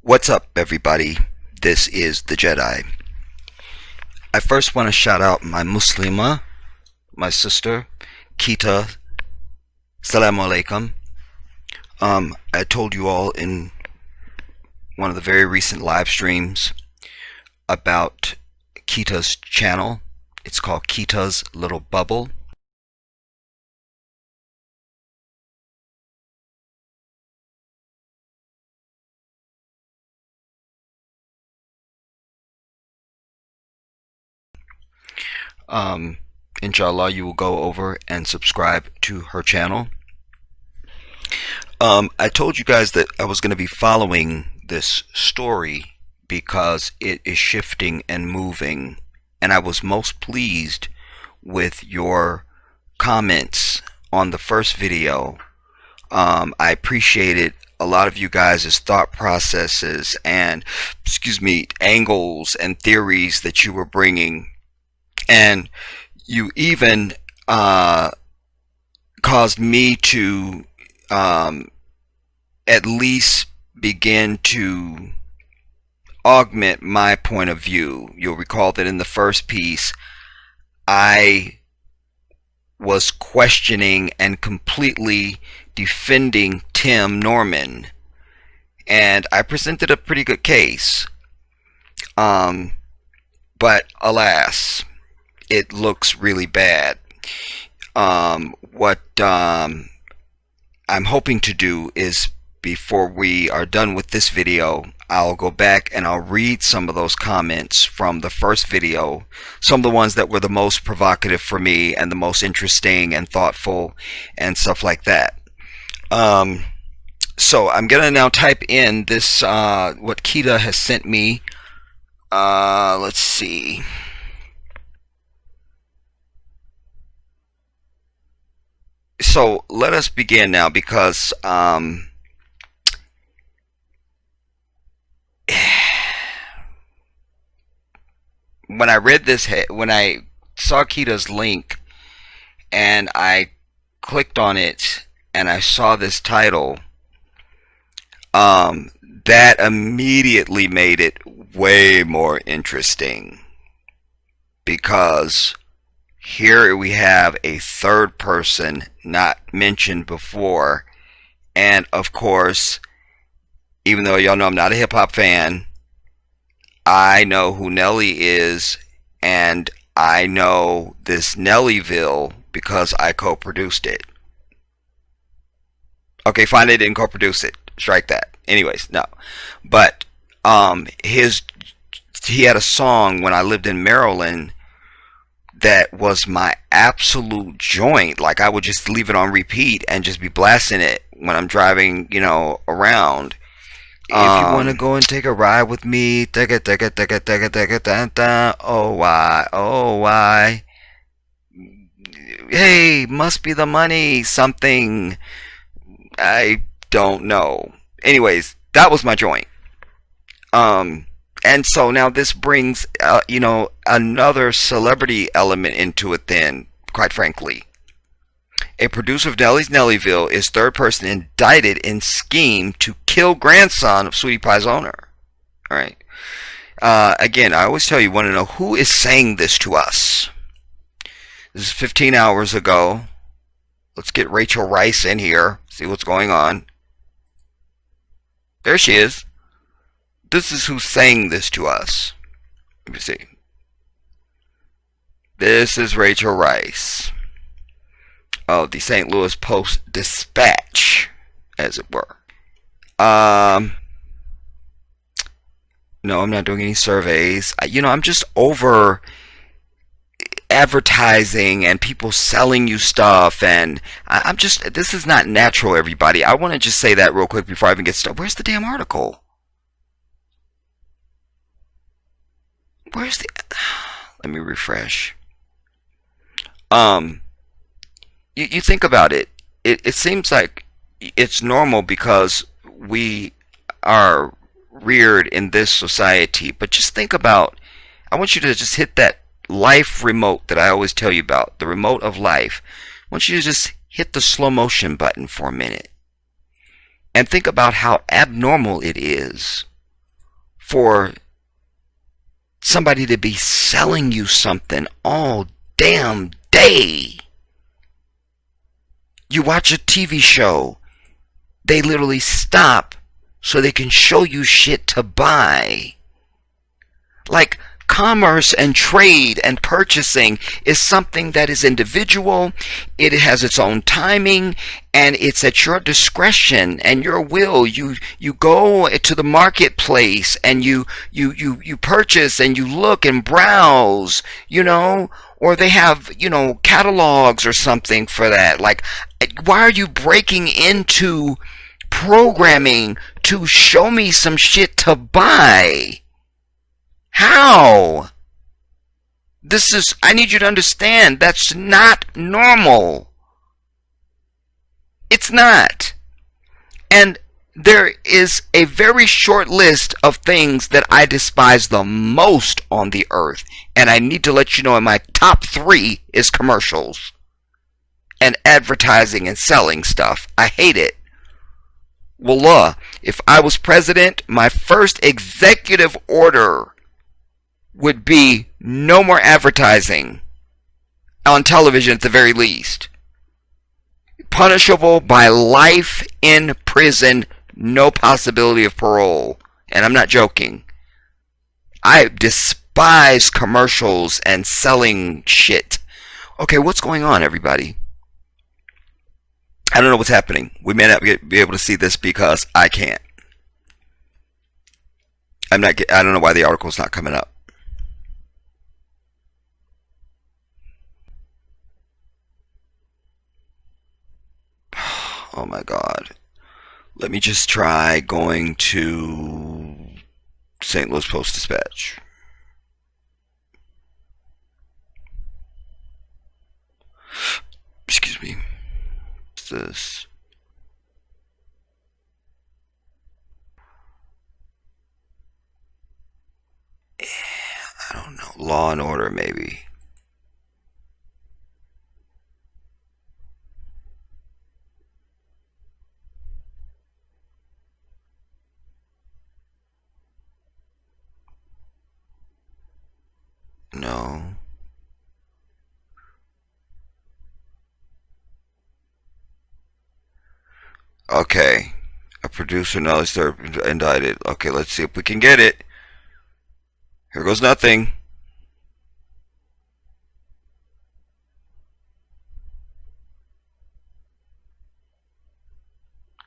What's up, everybody? This is the Jedi. I first want to shout out my Muslima, my sister, Kita. Assalamu alaikum. I told you all in one of the very recent live streams about Kita's channel. It's called Kita's Little Bubble. Inshallah, you will go over and subscribe to her channel. I told you guys that I was going to be following this story because it is shifting and moving, and I was most pleased with your comments on the first video. I appreciated a lot of you guys' thought processes and, angles and theories that you were bringing. And you even caused me to at least begin to augment my point of view. You'll recall that in the first piece, I was questioning and completely defending Tim Norman. And I presented a pretty good case. But alas, it looks really bad. What I'm hoping to do is, before we are done with this video, I'll go back and I'll read some of those comments from the first video, some of the ones that were the most provocative for me and the most interesting and thoughtful and stuff like that. So I'm gonna now type in this what Kita has sent me. Let's see. So let us begin now, because when I read this, when I saw Kita's link and I clicked on it and I saw this title, that immediately made it way more interesting, because here we have a third person not mentioned before. And of course, even though y'all know I'm not a hip-hop fan, I know who Nelly is, and I know this Nellyville because I co-produced it. Okay, fine, they didn't co-produce it. Strike that. Anyways, no. But he had a song when I lived in Maryland that was my absolute joint. Like, I would just leave it on repeat and just be blasting it when I'm driving, around. If you want to go and take a ride with me, oh why, hey, must be the money, something, I don't know. Anyways, that was my joint. And so now this brings, another celebrity element into it then, quite frankly. A producer of Nelly's Nellyville is third person indicted in scheme to kill grandson of Sweetie Pie's owner. Alright. Again, I always tell you, want to know who is saying this to us. This is 15 hours ago. Let's get Rachel Rice in here, see what's going on. There she is. This is who's saying this to us. Let me see. This is Rachel Rice of the St. Louis Post-Dispatch, as it were. No, I'm not doing any surveys. I'm just over advertising and people selling you stuff, and this is not natural, everybody. I want to just say that real quick before I even get started. Where's the damn article? Where's the... Let me refresh. You think about it. It seems like it's normal because we are reared in this society. But just think about... I want you to just hit that life remote that I always tell you about. The remote of life. I want you to just hit the slow motion button for a minute. And think about how abnormal it is for somebody to be selling you something all damn day. You watch a TV show, they literally stop so they can show you shit to buy. Like, commerce and trade and purchasing is something that is individual. It has its own timing, and it's at your discretion and your will. You go to the marketplace and you purchase and you look and browse, or they have, catalogs or something for that. Like, why are you breaking into programming to show me some shit to buy? How? I need you to understand, that's not normal. It's not. And there is a very short list of things that I despise the most on the earth. And I need to let you know in my top 3 is commercials and advertising and selling stuff. I hate it. Wallah, if I was president, my first executive order would be no more advertising on television at the very least. Punishable by life in prison, no possibility of parole. And I'm not joking. I despise commercials and selling shit. Okay, what's going on, everybody? I don't know what's happening. We may not be able to see this because I can't. I don't know why the article's not coming up. Oh my God. Let me just try going to St. Louis Post-Dispatch. Excuse me. What's this? I don't know. Law and Order, maybe. No. Okay. A producer knows they're indicted. Okay, let's see if we can get it. Here goes nothing.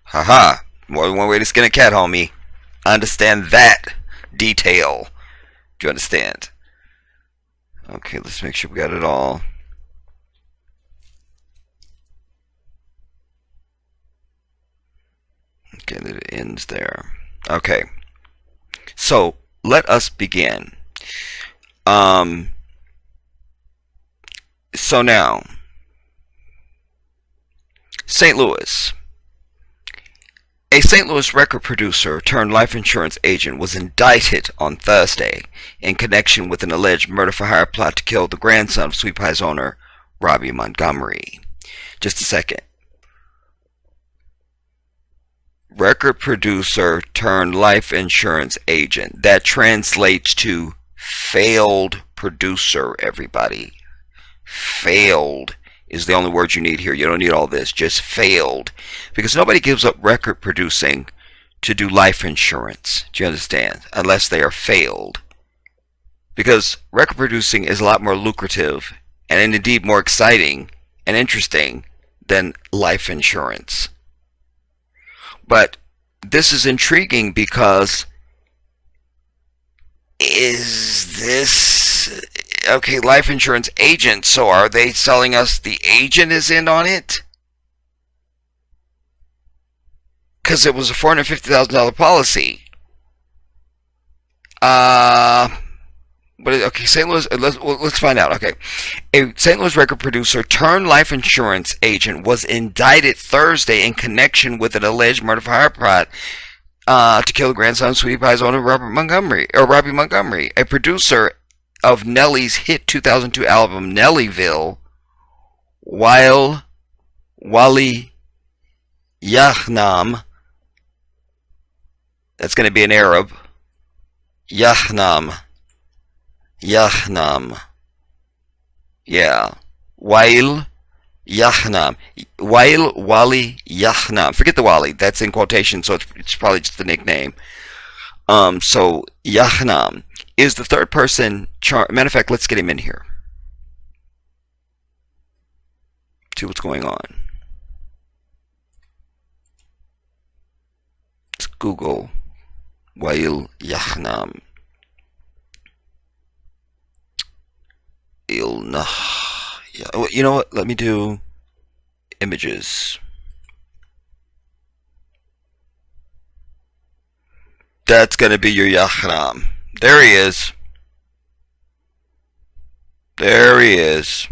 Haha. More than one way to skin a cat, homie. I understand that detail. Do you understand? Okay, let's make sure we got it all. Okay, that it ends there. Okay. So, let us begin. So now, St. Louis. A St. Louis record producer turned life insurance agent was indicted on Thursday in connection with an alleged murder-for-hire plot to kill the grandson of Sweet Pie's owner, Robbie Montgomery. Just a second. Record producer turned life insurance agent. That translates to failed producer, everybody. Failed is the only word you need here. You don't need all this. Just failed. Because nobody gives up record producing to do life insurance. Do you understand? Unless they are failed. Because record producing is a lot more lucrative and indeed more exciting and interesting than life insurance. But this is intriguing because is this... Okay, life insurance agent, so are they selling us the agent is in on it? Because it was a $450,000 policy. But okay, St. Louis, let's find out. Okay, a St. Louis record producer turned life insurance agent was indicted Thursday in connection with an alleged murder-for-hire plot to kill the grandson of Sweetie Pie's owner, Robbie Montgomery, a producer of Nelly's hit 2002 album Nellyville, while Wali Yahnam, that's going to be an Arab, Yahnam. Yahnam. Yeah. Wail Yahnam. Wail Wali Yahnam. Forget the Wali. That's in quotation, so it's probably just the nickname. So Yahnam is the third person. Matter of fact, let's get him in here. See what's going on. Let's Google Wail Yahnam. You know what? Let me do images. That's going to be your Yahnam. There he is. There he is.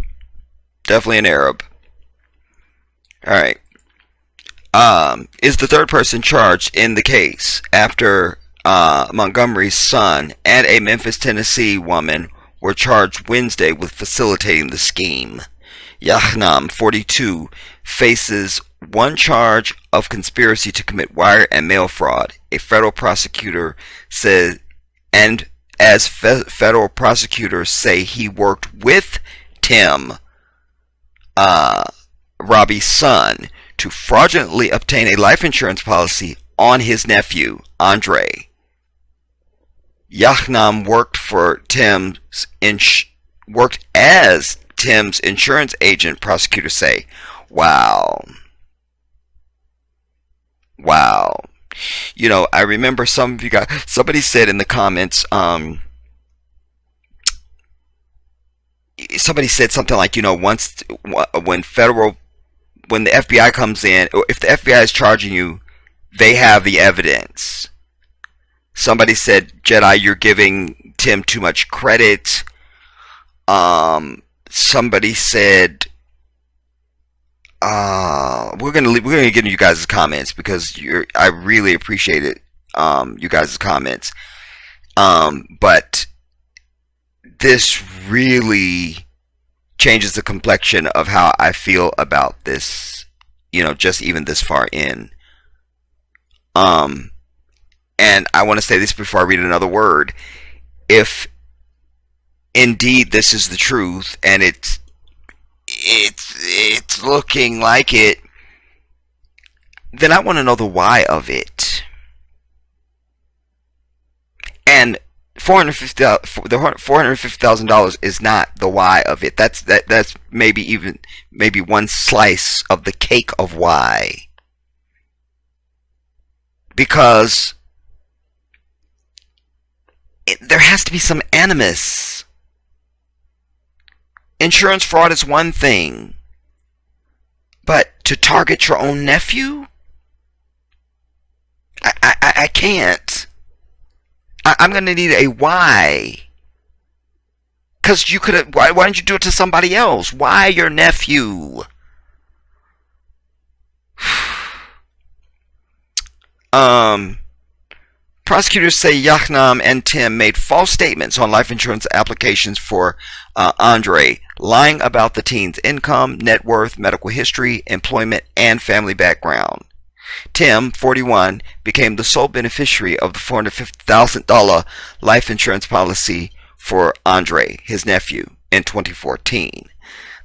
Definitely an Arab. Alright. Is the third person charged in the case after Montgomery's son and a Memphis, Tennessee woman were charged Wednesday with facilitating the scheme. Yahnam, 42, faces one charge of conspiracy to commit wire and mail fraud. A federal prosecutor said, and as federal prosecutors say, he worked with Tim, Robbie's son, to fraudulently obtain a life insurance policy on his nephew, Andre. Yahnam worked as Tim's insurance agent, prosecutors say. Wow. Wow. You know, I remember some of you guys, somebody said in the comments, somebody said something like, you know, when the FBI comes in, or if the FBI is charging you, they have the evidence. Somebody said, Jedi, you're giving Tim too much credit. Somebody said, we're gonna get into you guys' comments because I really appreciate it. You guys' comments. But this really changes the complexion of how I feel about this, you know, just even this far in. And I want to say this before I read another word. If indeed this is the truth, and it's looking like it, then I want to know the why of it. And $450,000 is not the why of it. That's maybe one slice of the cake of why. Because there has to be some animus. Insurance fraud is one thing, but to target your own nephew? I can't. I'm going to need a why. Because you could have, why didn't you do it to somebody else? Why your nephew? Prosecutors say Yahnam and Tim made false statements on life insurance applications for Andre, lying about the teen's income, net worth, medical history, employment, and family background. Tim, 41, became the sole beneficiary of the $450,000 life insurance policy for Andre, his nephew, in 2014.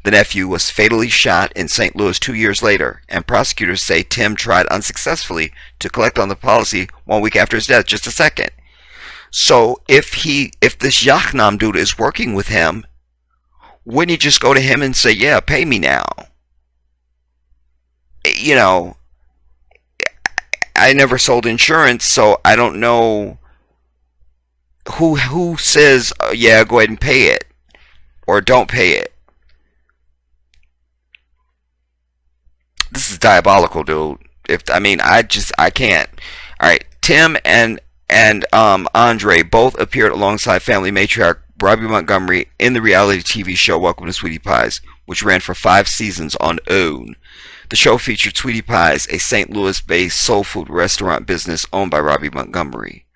The nephew was fatally shot in St. Louis 2 years later, and prosecutors say Tim tried unsuccessfully to collect on the policy 1 week after his death. Just a second. So if this Yahnam dude is working with him, wouldn't he just go to him and say, yeah, pay me now? You know, I never sold insurance, so I don't know who says, yeah, go ahead and pay it, or don't pay it. This is diabolical, dude. I can't. All right, Tim and Andre both appeared alongside family matriarch Robbie Montgomery in the reality TV show Welcome to Sweetie Pies, which ran for 5 seasons on OWN. The show featured Sweetie Pies, a St. Louis-based soul food restaurant business owned by Robbie Montgomery.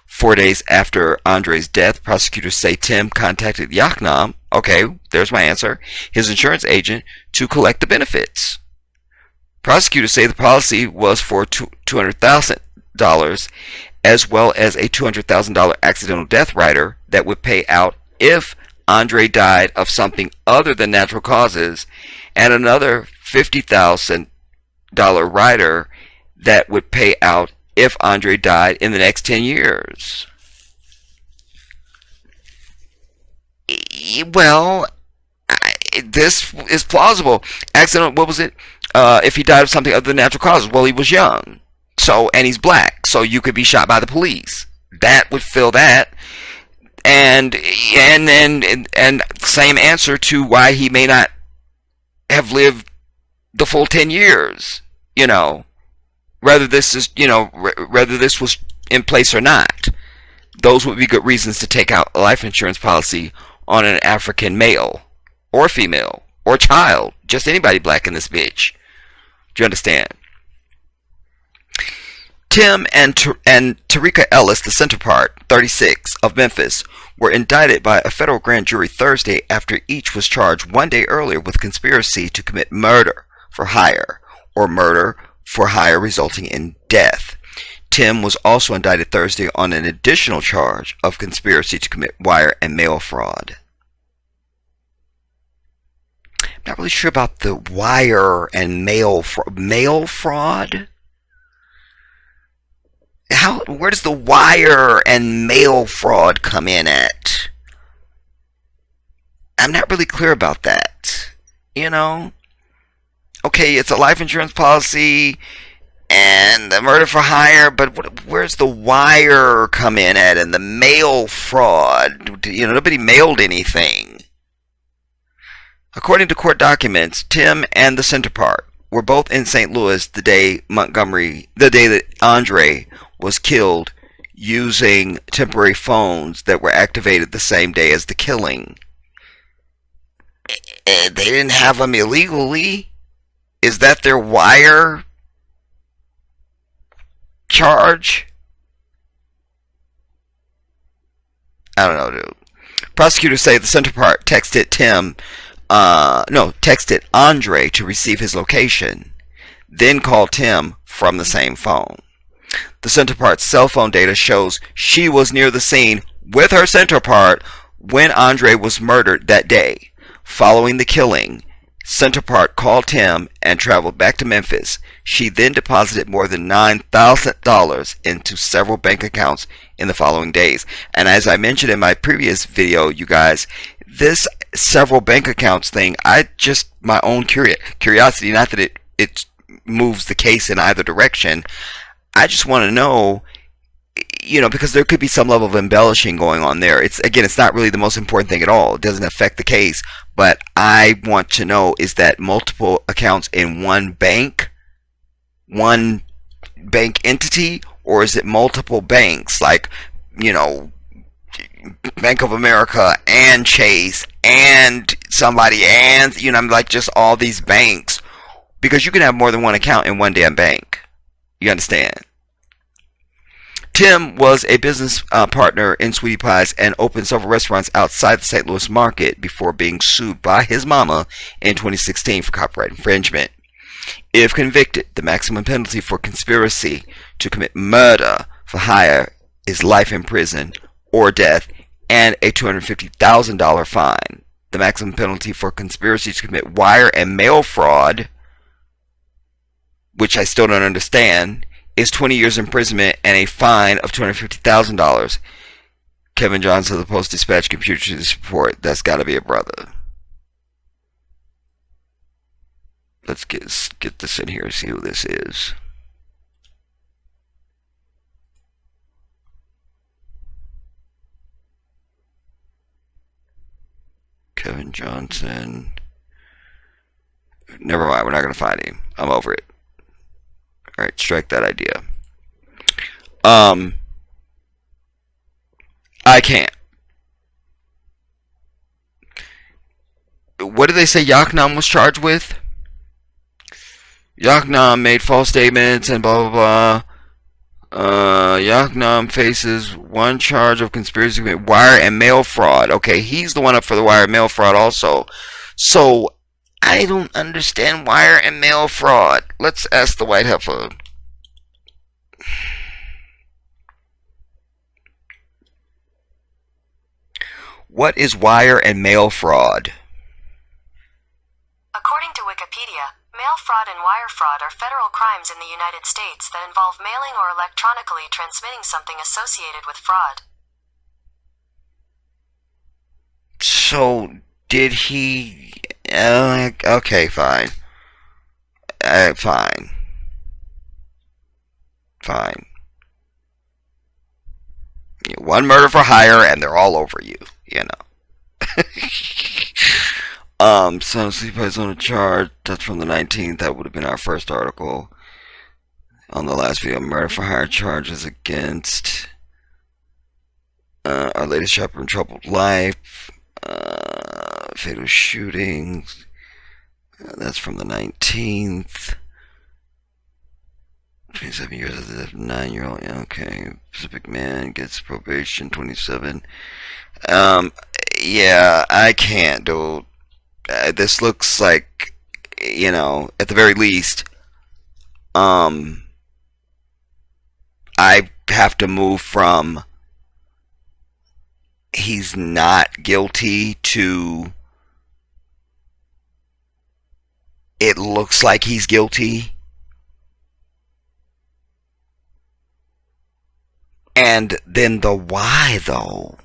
4 days after Andre's death, prosecutors say Tim contacted Yahnam, okay, there's my answer, his insurance agent, to collect the benefits. Prosecutors say the policy was for $200,000, as well as a $200,000 accidental death rider that would pay out if Andre died of something other than natural causes, and another $50,000 rider that would pay out if Andre died in the next 10 years. Well, this is plausible. Accident, what was it? If he died of something other than natural causes, well, he was young. So, and he's black, so you could be shot by the police. That would fill that. And same answer to why he may not have lived the full 10 years, whether this was in place or not. Those would be good reasons to take out a life insurance policy on an African male or female or child, just anybody black in this bitch. Do you understand? Tim and Tarika Ellis, the center part, 36, of Memphis, were indicted by a federal grand jury Thursday after each was charged one day earlier with conspiracy to commit murder for hire or murder for hire resulting in death. Tim was also indicted Thursday on an additional charge of conspiracy to commit wire and mail fraud. I'm not really sure about the wire and mail fraud. Where does the wire and mail fraud come in at? I'm not really clear about that. Okay, it's a life insurance policy and the murder for hire, but where's the wire come in at and the mail fraud? Nobody mailed anything. According to court documents, Tim and the center part were both in St. Louis the day that Andre was killed, using temporary phones that were activated the same day as the killing. They didn't have them illegally. Is that their wire charge? I don't know, dude. Prosecutors say the center part texted Andre to receive his location, then called Tim from the same phone. The center part's cell phone data shows she was near the scene with her center part when Andre was murdered that day. Following the killing, center part called Tim and traveled back to Memphis. She then deposited more than $9,000 into several bank accounts in the following days. And as I mentioned in my previous video, you guys, this several bank accounts thing, my own curiosity, not that it moves the case in either direction. I just want to know, because there could be some level of embellishing going on there. It's not really the most important thing at all. It doesn't affect the case. But I want to know, is that multiple accounts in one bank entity, or is it multiple banks, like, Bank of America and Chase and somebody and, like just all these banks? Because you can have more than one account in one damn bank. You understand? Tim was a business partner in Sweetie Pie's and opened several restaurants outside the St. Louis market before being sued by his mama in 2016 for copyright infringement. If convicted, the maximum penalty for conspiracy to commit murder for hire is life in prison or death and a $250,000 fine. The maximum penalty for conspiracy to commit wire and mail fraud, which I still don't understand, is 20 years imprisonment and a fine of $250,000. Kevin Johnson of the Post-Dispatch computed this report. That's got to be a brother. Let's get this in here and see who this is. Kevin Johnson. Never mind, we're not going to find him. I'm over it. Alright, strike that idea. I can't. What did they say Yaknam was charged with? Yaknam made false statements and blah blah blah. Yaknam faces one charge of conspiracy to commit wire and mail fraud. Okay, he's the one up for the wire and mail fraud also. So, I don't understand wire and mail fraud. Let's ask the white heifer. What is wire and mail fraud? According to Wikipedia, mail fraud and wire fraud are federal crimes in the United States that involve mailing or electronically transmitting something associated with fraud. So, did he... okay, fine. Fine. One murder for hire, and they're all over you, you know. So CPI's on a charge. That's from the 19th. That would have been our first article on the last video. Murder for hire charges against Our Latest Chapter in Troubled Life. Fatal shootings. That's from the 19th. 27 years as a 9-year-old. Yeah, okay. Pacific man gets probation. 27. Yeah, I can't, dude. This looks like, you know, at the very least, I have to move from he's not guilty to it looks like he's guilty. And then the why, though.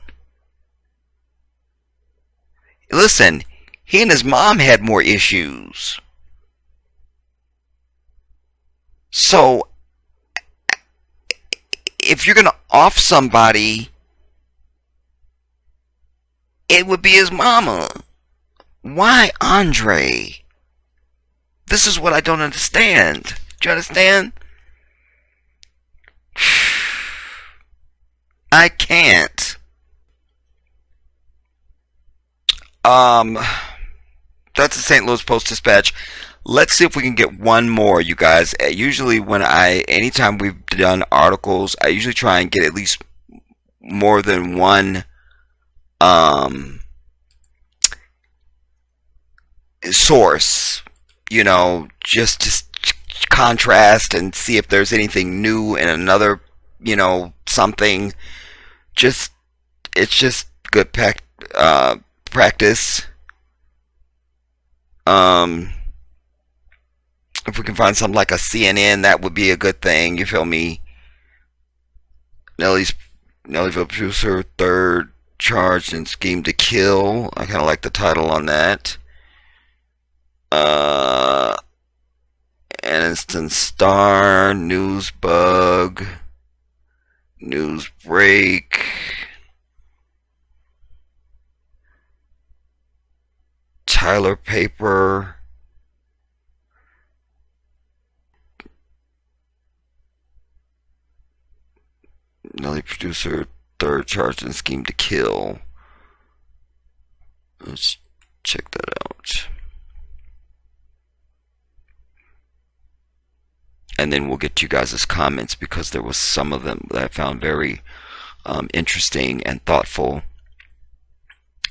Listen, he and his mom had more issues. So, if you're going to off somebody, it would be his mama. Why Andre? This is what I don't understand. Do you understand? I can't. That's the St. Louis Post-Dispatch. Let's see if we can get one more, you guys. Usually anytime we've done articles, I usually try and get at least more than one source, you know, just to contrast and see if there's anything new in another, you know, something. It's just good practice. If we can find something like a CNN, that would be a good thing. You feel me? Nellyville producer, third charged in scheme to kill. I kind of like the title on that. Aniston Star, News Bug, News Break. Tyler Paper. Nelly producer, third charged in scheme to kill. Let's check that out. And then we'll get to you guys' comments, because there was some of them that I found very interesting and thoughtful.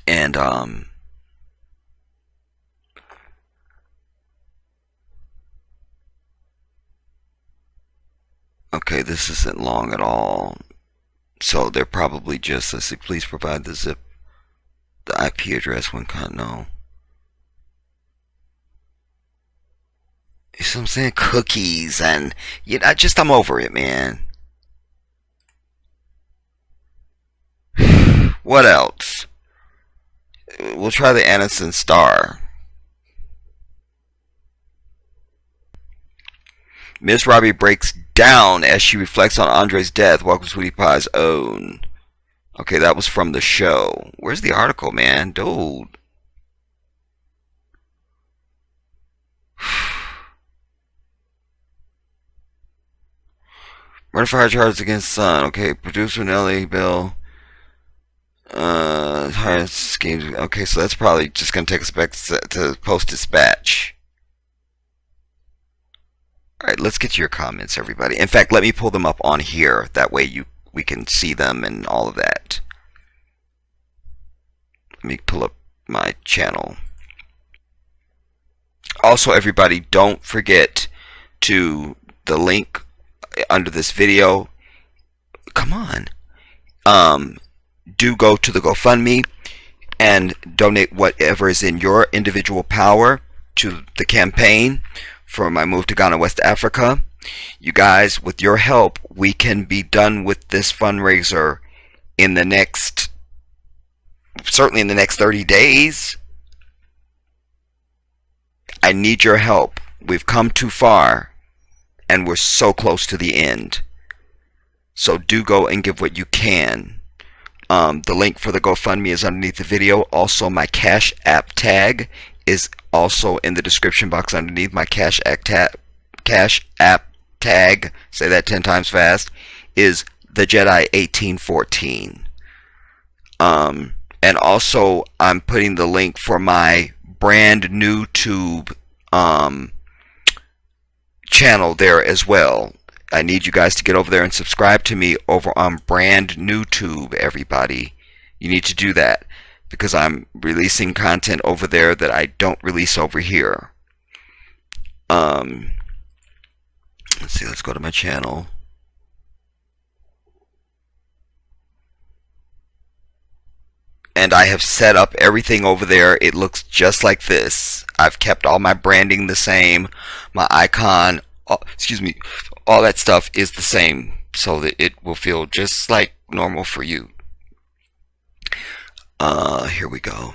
And okay, this isn't long at all. So they're probably just, let's see, please provide the IP address when no. You see what I'm saying? Cookies and, you know, I'm over it, man. What else? We'll try the Aniston Star. Miss Robbie breaks down as she reflects on Andre's death. Welcome, Sweetie Pie's own. Okay, that was from the show. Where's the article, man? Dude. Murder for hire charges against son. Okay, producer Nellyville. Hire schemes. Okay, so that's probably just going to take us back to Post-Dispatch. Alright, let's get to your comments, everybody. In fact, let me pull them up on here. That way we can see them and all of that. Let me pull up my channel. Also, everybody, don't forget to the link under this video. Come on. Do go to the GoFundMe. and donate whatever is in your individual power to the campaign for my move to Ghana, West Africa. You guys, with your help, we can be done with this fundraiser in the next, certainly in the next 30 days. I need your help. We've come too far, and we're so close to the end. So do go and give what you can. The link for the GoFundMe is underneath the video. Also, my Cash App tag is also in the description box underneath. My Cash App tag, say that 10 times fast, is the Jedi 1814. And also, I'm putting the link for my brand new tube channel there as well. I need you guys to get over there and subscribe to me over on brand new tube, everybody. You need to do that because I'm releasing content over there that I don't release over here. Let's see, let's go to my channel. And I have set up everything over there. It looks just like this. I've kept all my branding the same. My icon, all that stuff is the same, so that it will feel just like normal for you. Here we go.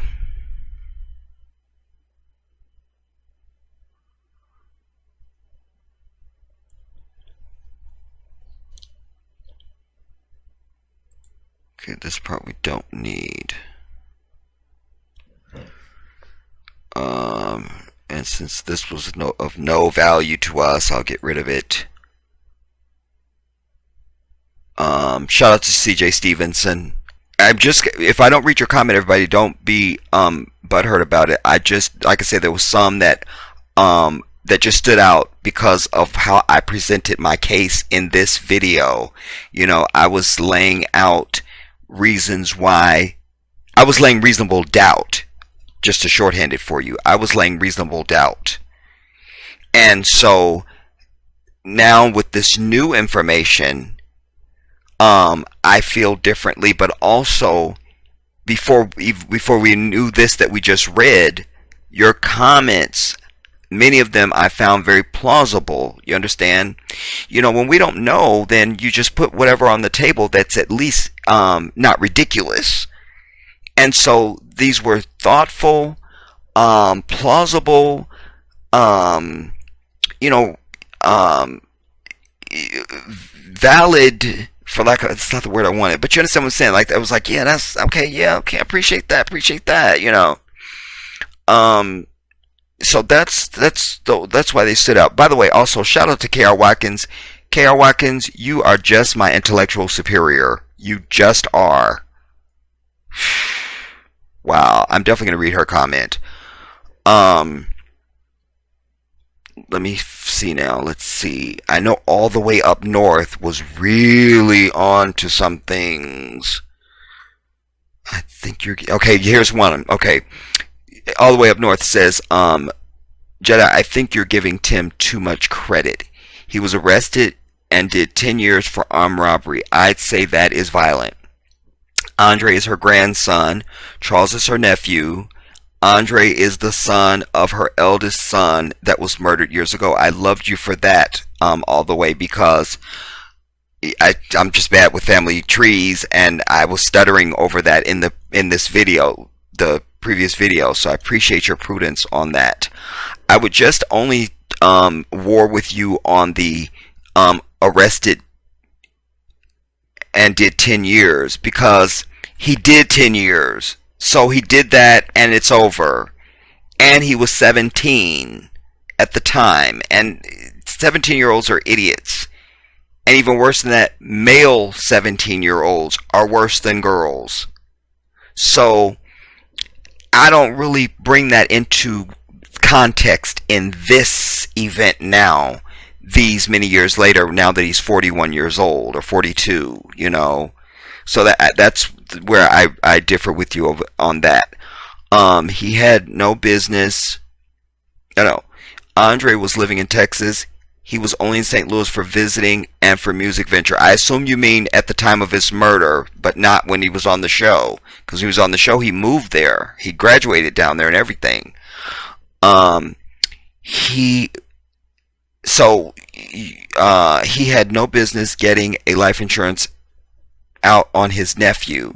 Okay, this part we don't need. And since this was of no value to us, I'll get rid of it. Shout out to CJ Stevenson. If I don't read your comment, everybody, don't be butthurt about it. Like I said, there was some that just stood out because of how I presented my case in this video. You know, I was laying out reasons why. I was laying reasonable doubt. Just to shorthand it for you, I was laying reasonable doubt. And so now with this new information, I feel differently. But also, before we knew this that we just read, your comments, many of them I found very plausible. You understand? You know, when we don't know, then you just put whatever on the table that's at least not ridiculous. And so these were thoughtful, plausible, valid, for lack of, it's not the word I wanted, but you understand what I'm saying? Like, I was like, yeah, that's okay, I appreciate that, you know. So that's why they stood out. By the way, also shout out to KR Watkins. KR Watkins, you are just my intellectual superior. You just are. Wow, I'm definitely going to read her comment. Let me see now. Let's see. I know All the Way Up North was really on to some things. I think you're... Okay, here's one. Okay. All the Way Up North says, Jedi, I think you're giving Tim too much credit. He was arrested and did 10 years for armed robbery. I'd say that is violent. Andre is her grandson. Charles is her nephew. Andre is the son of her eldest son that was murdered years ago. I loved you for that, all the way, because I'm just bad with family trees, and I was stuttering over that in this video, the previous video. So I appreciate your prudence on that. I would just only war with you on the arrested and did 10 years, because he did 10 years. So he did that and it's over. And he was 17 at the time. And 17-year-olds are idiots. And even worse than that, male 17-year-olds are worse than girls. So I don't really bring that into context in this event now, these many years later, now that he's 41 years old or 42, you know. So that's where I differ with you on that. He had no business, you know. Andre was living in Texas. he was only in St. Louis for visiting and for music venture. I assume you mean at the time of his murder, but not when he was on the show. Because he was on the show, he moved there. He graduated down there and everything. He had no business getting a life insurance out on his nephew.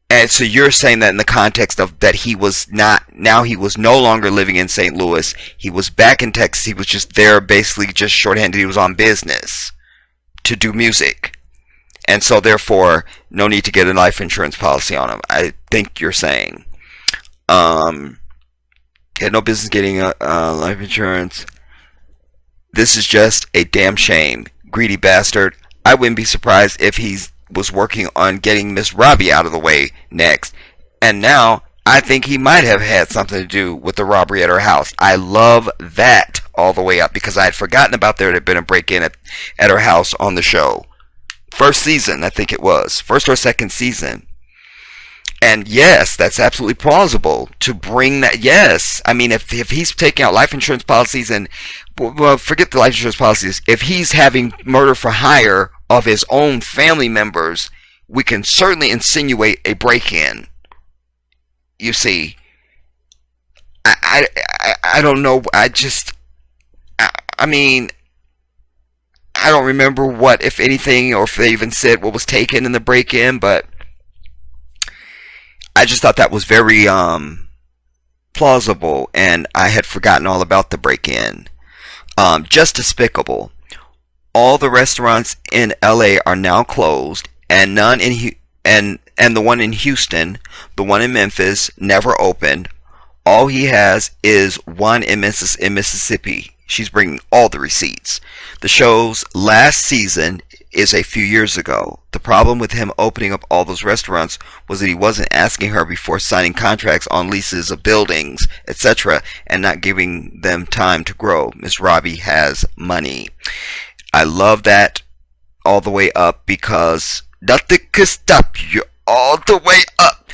And so you're saying that in the context of that he was no longer living in St. Louis. He was back in Texas. He was just there, basically just shorthanded. He was on business to do music. And so therefore, no need to get a life insurance policy on him. I think you're saying. He had no business getting a life insurance. This is just a damn shame. Greedy bastard. I wouldn't be surprised if he's was working on getting Miss Robbie out of the way next. And now, I think he might have had something to do with the robbery at her house. I love that all the way up, because I had forgotten about there had been a break-in at her house on the show. First season, I think it was. First or second season. And yes, that's absolutely plausible to bring that. Yes. I mean, if he's taking out life insurance policies and, well, forget the life insurance policies. If he's having murder for hire of his own family members, we can certainly insinuate a break-in. You see, I don't know. I mean, I don't remember what, if anything, or if they even said what was taken in the break-in, but I just thought that was very plausible, and I had forgotten all about the break-in. Just despicable. All the restaurants in LA are now closed, and none in and the one in Houston, the one in Memphis, never opened. All he has is one in Mississippi. She's bringing all the receipts. The show's last season is a few years ago. The problem with him opening up all those restaurants was that he wasn't asking her before signing contracts on leases of buildings, etc., and not giving them time to grow. Miss Robbie has money. I love that all the way up, because nothing can stop you all the way up.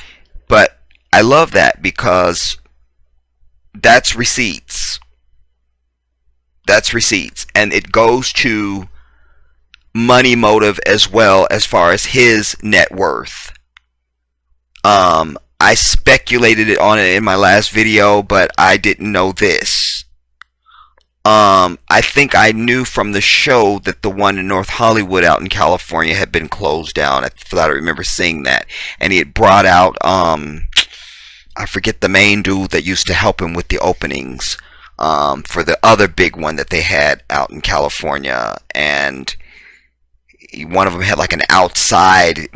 But I love that because that's receipts. That's receipts. And it goes to money motive as well, as far as his net worth. I speculated on it in my last video, but I didn't know this. I think I knew from the show that the one in North Hollywood out in California had been closed down. I thought I remember seeing that. And he had brought out, I forget the main dude that used to help him with the openings, for the other big one that they had out in California. And one of them had like an outside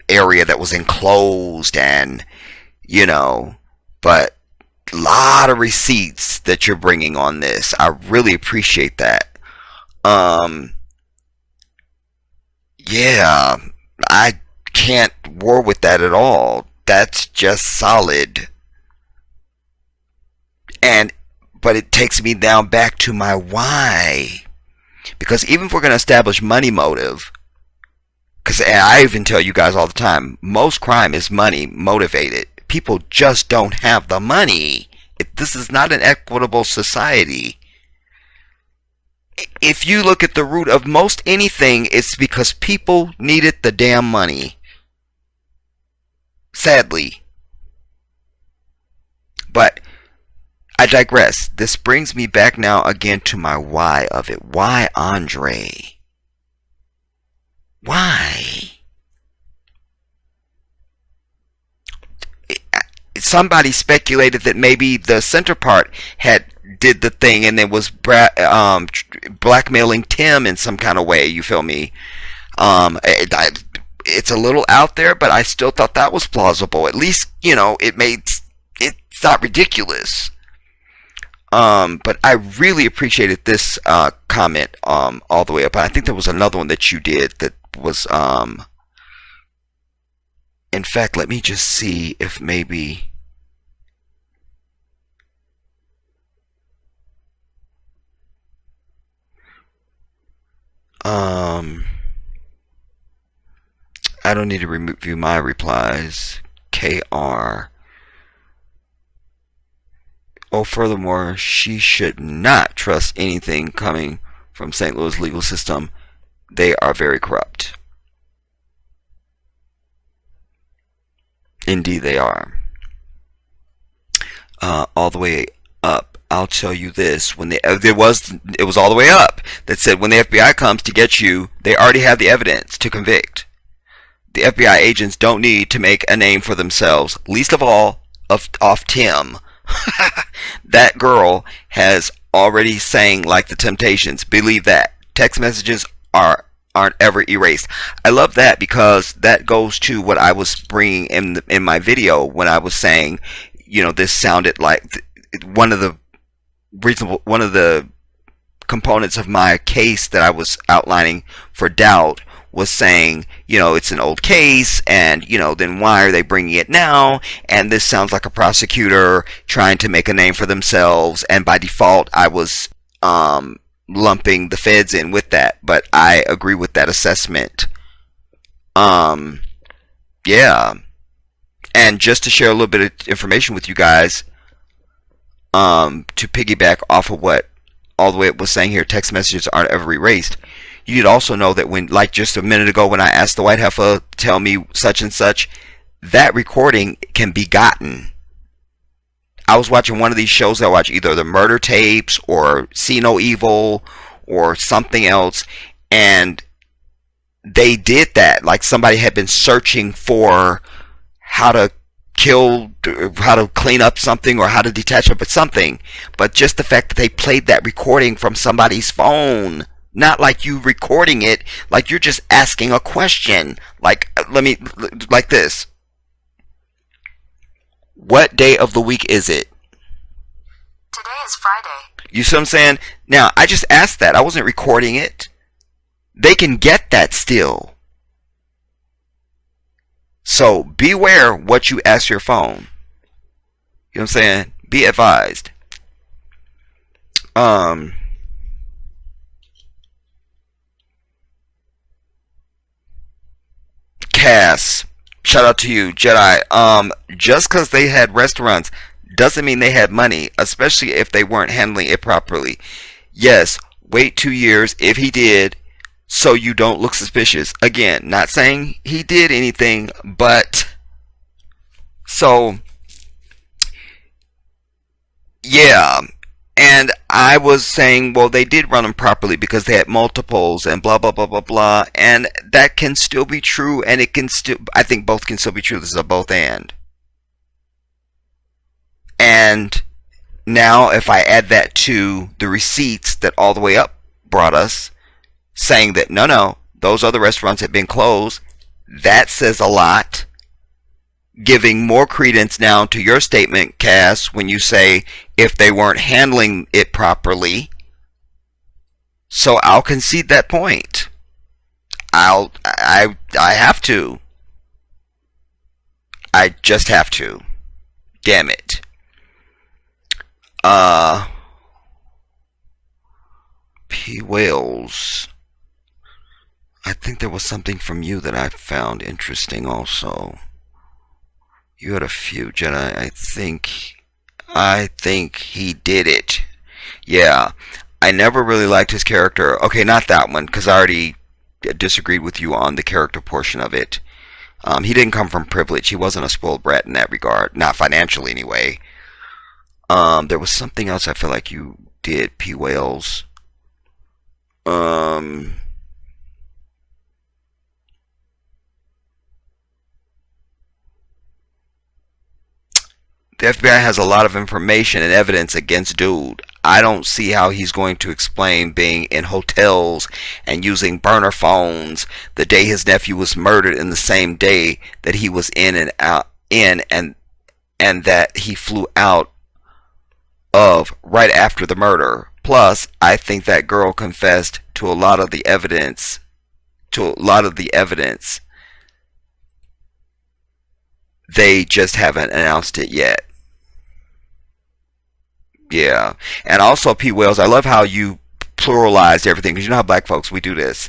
area that was enclosed, and, you know, but a lot of receipts that you're bringing on this. I really appreciate that. Yeah, I can't war with that at all. That's just solid. But it takes me down back to my why. Because even if we're going to establish money motive, because I even tell you guys all the time, most crime is money motivated. People just don't have the money. This is not an equitable society. If you look at the root of most anything, it's because people needed the damn money. Sadly. But I digress. This brings me back now again to my why of it. Why Andre? Why? Somebody speculated that maybe the center part did the thing, and it was blackmailing Tim in some kind of way. You feel me? It's a little out there, but I still thought that was plausible. At least, you know, it's not ridiculous. But I really appreciated this comment all the way up. I think there was another one that you did that was in fact, let me just see if maybe I don't need to review my replies. KR. Oh, furthermore, she should not trust anything coming from St. Louis legal system. They are very corrupt. Indeed, they are. All the way up. I'll tell you this: when it was all the way up that said when the FBI comes to get you, they already have the evidence to convict. The FBI agents don't need to make a name for themselves, least of all off Tim. That girl has already sang like the Temptations. Believe that. Text messages aren't ever erased. I love that because that goes to what I was bringing in my video when I was saying, this sounded like one of the components of my case that I was outlining for doubt was saying, it's an old case, and, then why are they bringing it now? And this sounds like a prosecutor trying to make a name for themselves, and by default, I was lumping the feds in with that, but I agree with that assessment. Yeah. And just to share a little bit of information with you guys, to piggyback off of what all the way it was saying here, text messages aren't ever erased. You'd also know that when, like just a minute ago when I asked the White Heifer, tell me such and such, that recording can be gotten. I was watching one of these shows. I watch either the murder tapes or See No Evil or something else, and they did that. Like somebody had been searching for how to clean up something or how to detach up with something. But just the fact that they played that recording from somebody's phone, not like you recording it, like you're just asking a question. Like this. What day of the week is it? Today is Friday. You see what I'm saying? Now, I just asked that. I wasn't recording it. They can get that still. So, beware what you ask your phone. You know what I'm saying? Be advised. Cass, shout out to you, Jedi. Just because they had restaurants doesn't mean they had money, especially if they weren't handling it properly. Yes, wait 2 years if he did, so you don't look suspicious. Again, not saying he did anything, but so yeah. And I was saying, well, they did run them properly because they had multiples and blah, blah, blah, blah, blah. And that can still be true, and it can still, I think both can still be true. This is a both and. And now if I add that to the receipts that All the Way Up brought us, saying that, no, those other restaurants have been closed, that says a lot. Giving more credence now to your statement, Cass, when you say if they weren't handling it properly. So I'll concede that point. I have to. I just have to. Damn it. P. Wales. I think there was something from you that I found interesting also. You had a few, Jedi. I think he did it. Yeah. I never really liked his character. Okay, not that one, because I already disagreed with you on the character portion of it. He didn't come from privilege. He wasn't a spoiled brat in that regard. Not financially, anyway. There was something else I feel like you did, P. Wales. The FBI has a lot of information and evidence against dude. I don't see how he's going to explain being in hotels and using burner phones the day his nephew was murdered in the same day that he was in and that he flew out of right after the murder. Plus, I think that girl confessed to a lot of the evidence. They just haven't announced it yet. Yeah. And also, P. Wells, I love how you pluralized everything, because you know how black folks, we do this.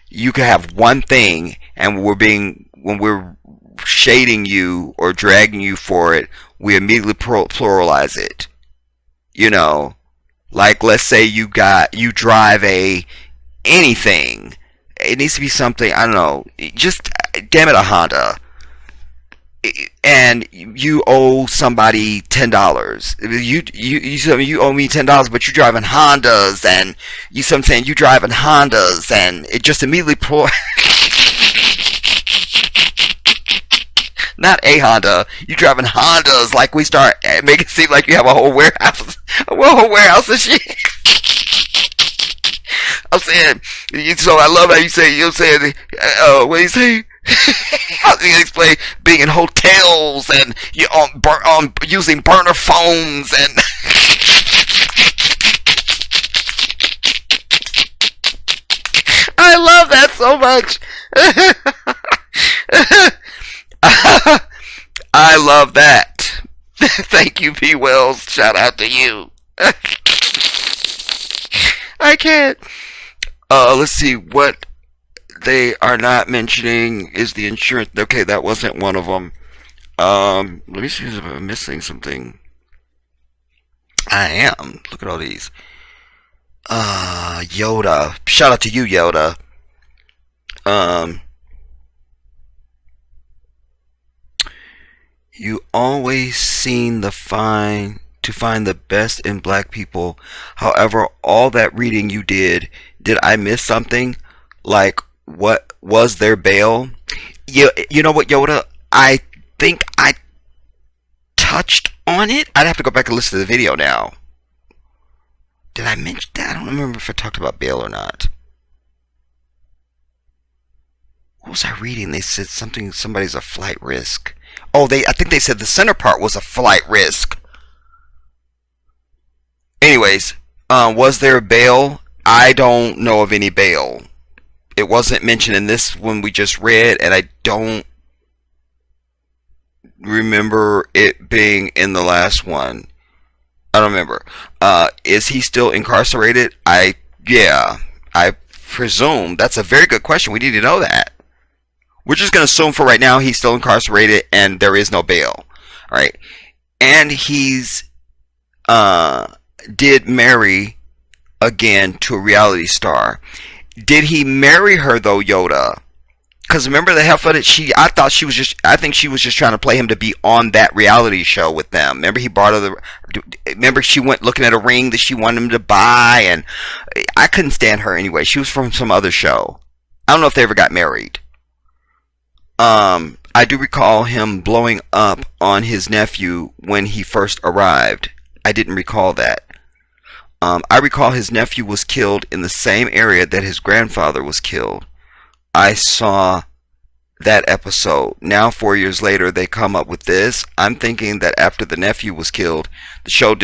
You can have one thing, and when we're shading you or dragging you for it, we immediately pluralize it. You know, like let's say you drive a anything. It needs to be something, I don't know, just damn it, a Honda. And you owe somebody $10. You owe me $10, but you're driving Hondas, and you driving Hondas, and it just immediately not a Honda. You driving Hondas, like we start making it seem like you have a whole warehouse, of shit. I'm saying, so I love how you say, what do you say? How do you explain being in hotels and you on using burner phones and I love that so much. I love that. Thank you, P. Wells. Shout out to you. I can't. Let's see what they are not mentioning is the insurance. Okay, that wasn't one of them. Let me see if I'm missing something. I am. Look at all these. Yoda. Shout out to you, Yoda. You always seem to find the best in black people. However, all that reading you did I miss something? Like, what was their bail? You know what, Yoda? I think I touched on it. I'd have to go back and listen to the video now. Did I mention that? I don't remember if I talked about bail or not. What was I reading? They said somebody's a flight risk. Oh, I think they said the center part was a flight risk. Anyways, was there a bail? I don't know of any bail. It wasn't mentioned in this one we just read, and I don't remember it being in the last one. I don't remember. Is he still incarcerated? I presume. That's a very good question. We need to know that. We're just going to assume for right now he's still incarcerated and there is no bail. All right. And he's did marry again to a reality star. Did he marry her though, Yoda? Because remember the heifer that I think she was just trying to play him to be on that reality show with them. Remember he brought her remember she went looking at a ring that she wanted him to buy, and I couldn't stand her anyway. She was from some other show. I don't know if they ever got married. I do recall him blowing up on his nephew when he first arrived. I didn't recall that. I recall his nephew was killed in the same area that his grandfather was killed. I saw that episode. Now, 4 years later, they come up with this. I'm thinking that after the nephew was killed, the show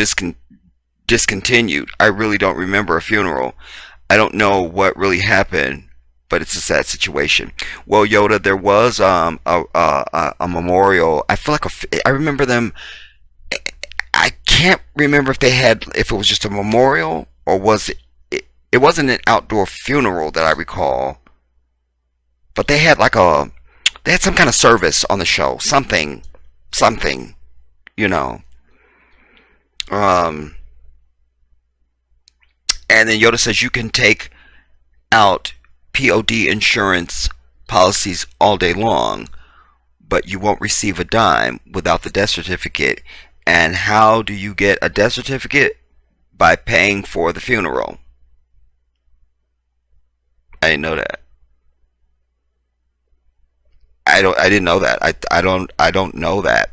discontinued. I really don't remember a funeral. I don't know what really happened, but it's a sad situation. Well, Yoda, there was a memorial. I feel like I remember them. I can't remember if it was just a memorial or was it. It wasn't an outdoor funeral that I recall, but they had some kind of service on the show, something, you know. And then Yoda says you can take out POD insurance policies all day long, but you won't receive a dime without the death certificate. And how do you get a death certificate? By paying for the funeral. I didn't know that. I didn't know that. I don't know that.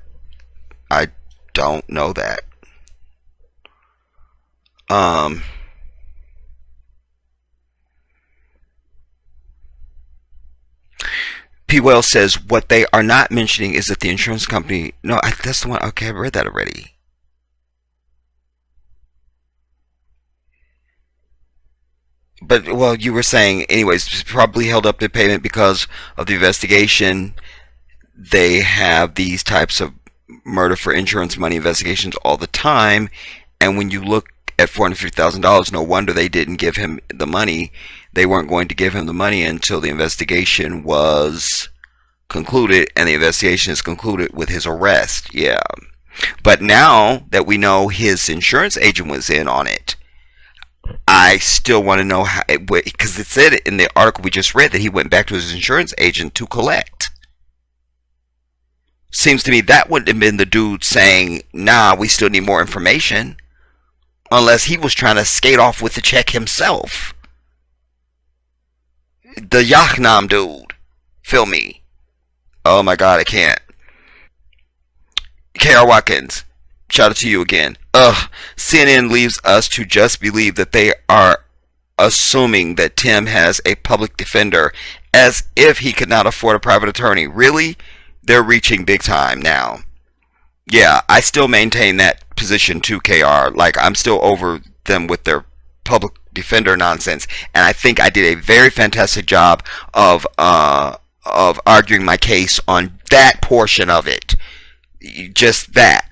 I don't know that. P. Wells says what they are not mentioning is that the insurance company. No, that's the one. Okay, I read that already. But well, you were saying anyways. Probably held up their payment because of the investigation. They have these types of murder for insurance money investigations all the time, and when you look at $450,000, no wonder they didn't give him the money. They weren't going to give him the money until the investigation was concluded, and the investigation is concluded with his arrest. Yeah. But now that we know his insurance agent was in on it, I still want to know how, because it said in the article we just read that he went back to his insurance agent to collect. Seems to me that wouldn't have been the dude saying, nah, we still need more information. Unless he was trying to skate off with the check himself. The Yachnam dude. Feel me? Oh my god, I can't. K.R. Watkins. Shout out to you again. CNN leaves us to just believe that they are assuming that Tim has a public defender as if he could not afford a private attorney. Really? They're reaching big time now. Yeah, I still maintain that position too, KR. Like, I'm still over them with their public defender nonsense. And I think I did a very fantastic job of arguing my case on that portion of it. Just that.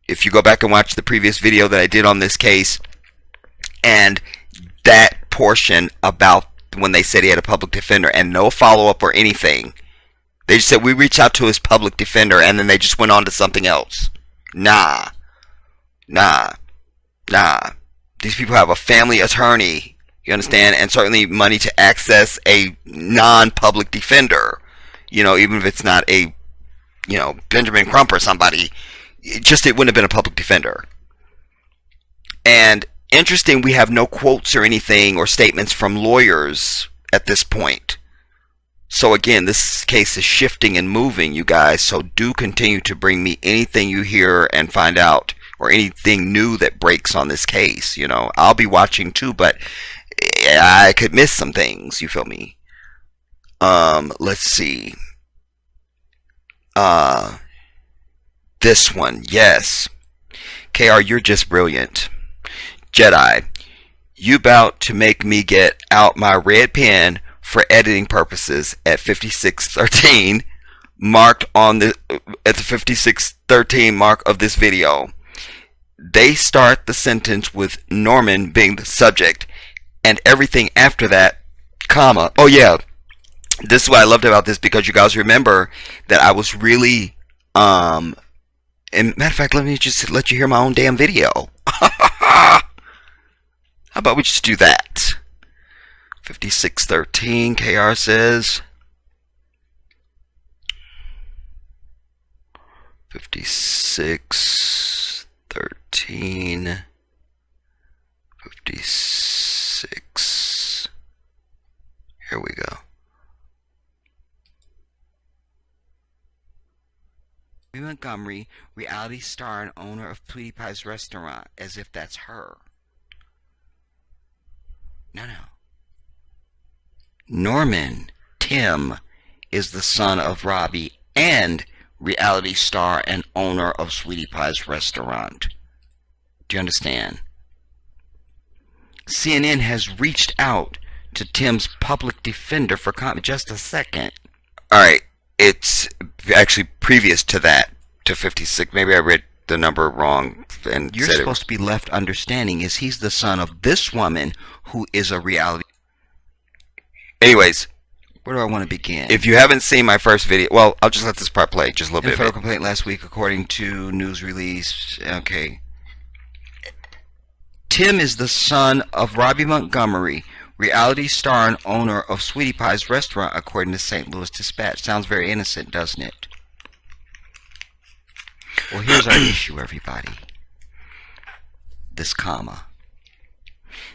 If you go back and watch the previous video that I did on this case, and that portion about when they said he had a public defender and no follow-up or anything. They just said, we reached out to his public defender, and then they just went on to something else. Nah. These people have a family attorney, you understand, and certainly money to access a non-public defender. You know, even if it's not a, you know, Benjamin Crump or somebody, it wouldn't have been a public defender. And interesting, we have no quotes or anything or statements from lawyers at this point. So again, this case is shifting and moving, you guys, so do continue to bring me anything you hear and find out, or anything new that breaks on this case. You know, I'll be watching too, but I could miss some things, you feel me? Let's see. This one, yes. KR, you're just brilliant. Jedi, you about to make me get out my red pen for editing purposes at 5613, marked on the at the 5613 mark of this video. They start the sentence with Norman being the subject, and everything after that, comma. Oh yeah, this is what I loved about this, because you guys remember that I was really and matter of fact, let me just let you hear my own damn video. How about we just do that? 5613, KR says. 5613. 56. Here we go. Montgomery, reality star and owner of Tweety Pie's restaurant, as if that's her. No. Norman, Tim, is the son of Robbie and reality star and owner of Sweetie Pie's restaurant. Do you understand? CNN has reached out to Tim's public defender for comment. Just a second. Alright, it's actually previous to that, to 56. Maybe I read the number wrong and you're supposed to be left understanding is he's the son of this woman who is a reality. Anyways, where do I want to begin? If you haven't seen my first video, well, I'll just let this part play, just a little bit. Federal complaint last week, according to news release. Okay. Tim is the son of Robbie Montgomery, reality star and owner of Sweetie Pie's restaurant, according to St. Louis Dispatch. Sounds very innocent, doesn't it? Well, here's our issue, everybody. This comma.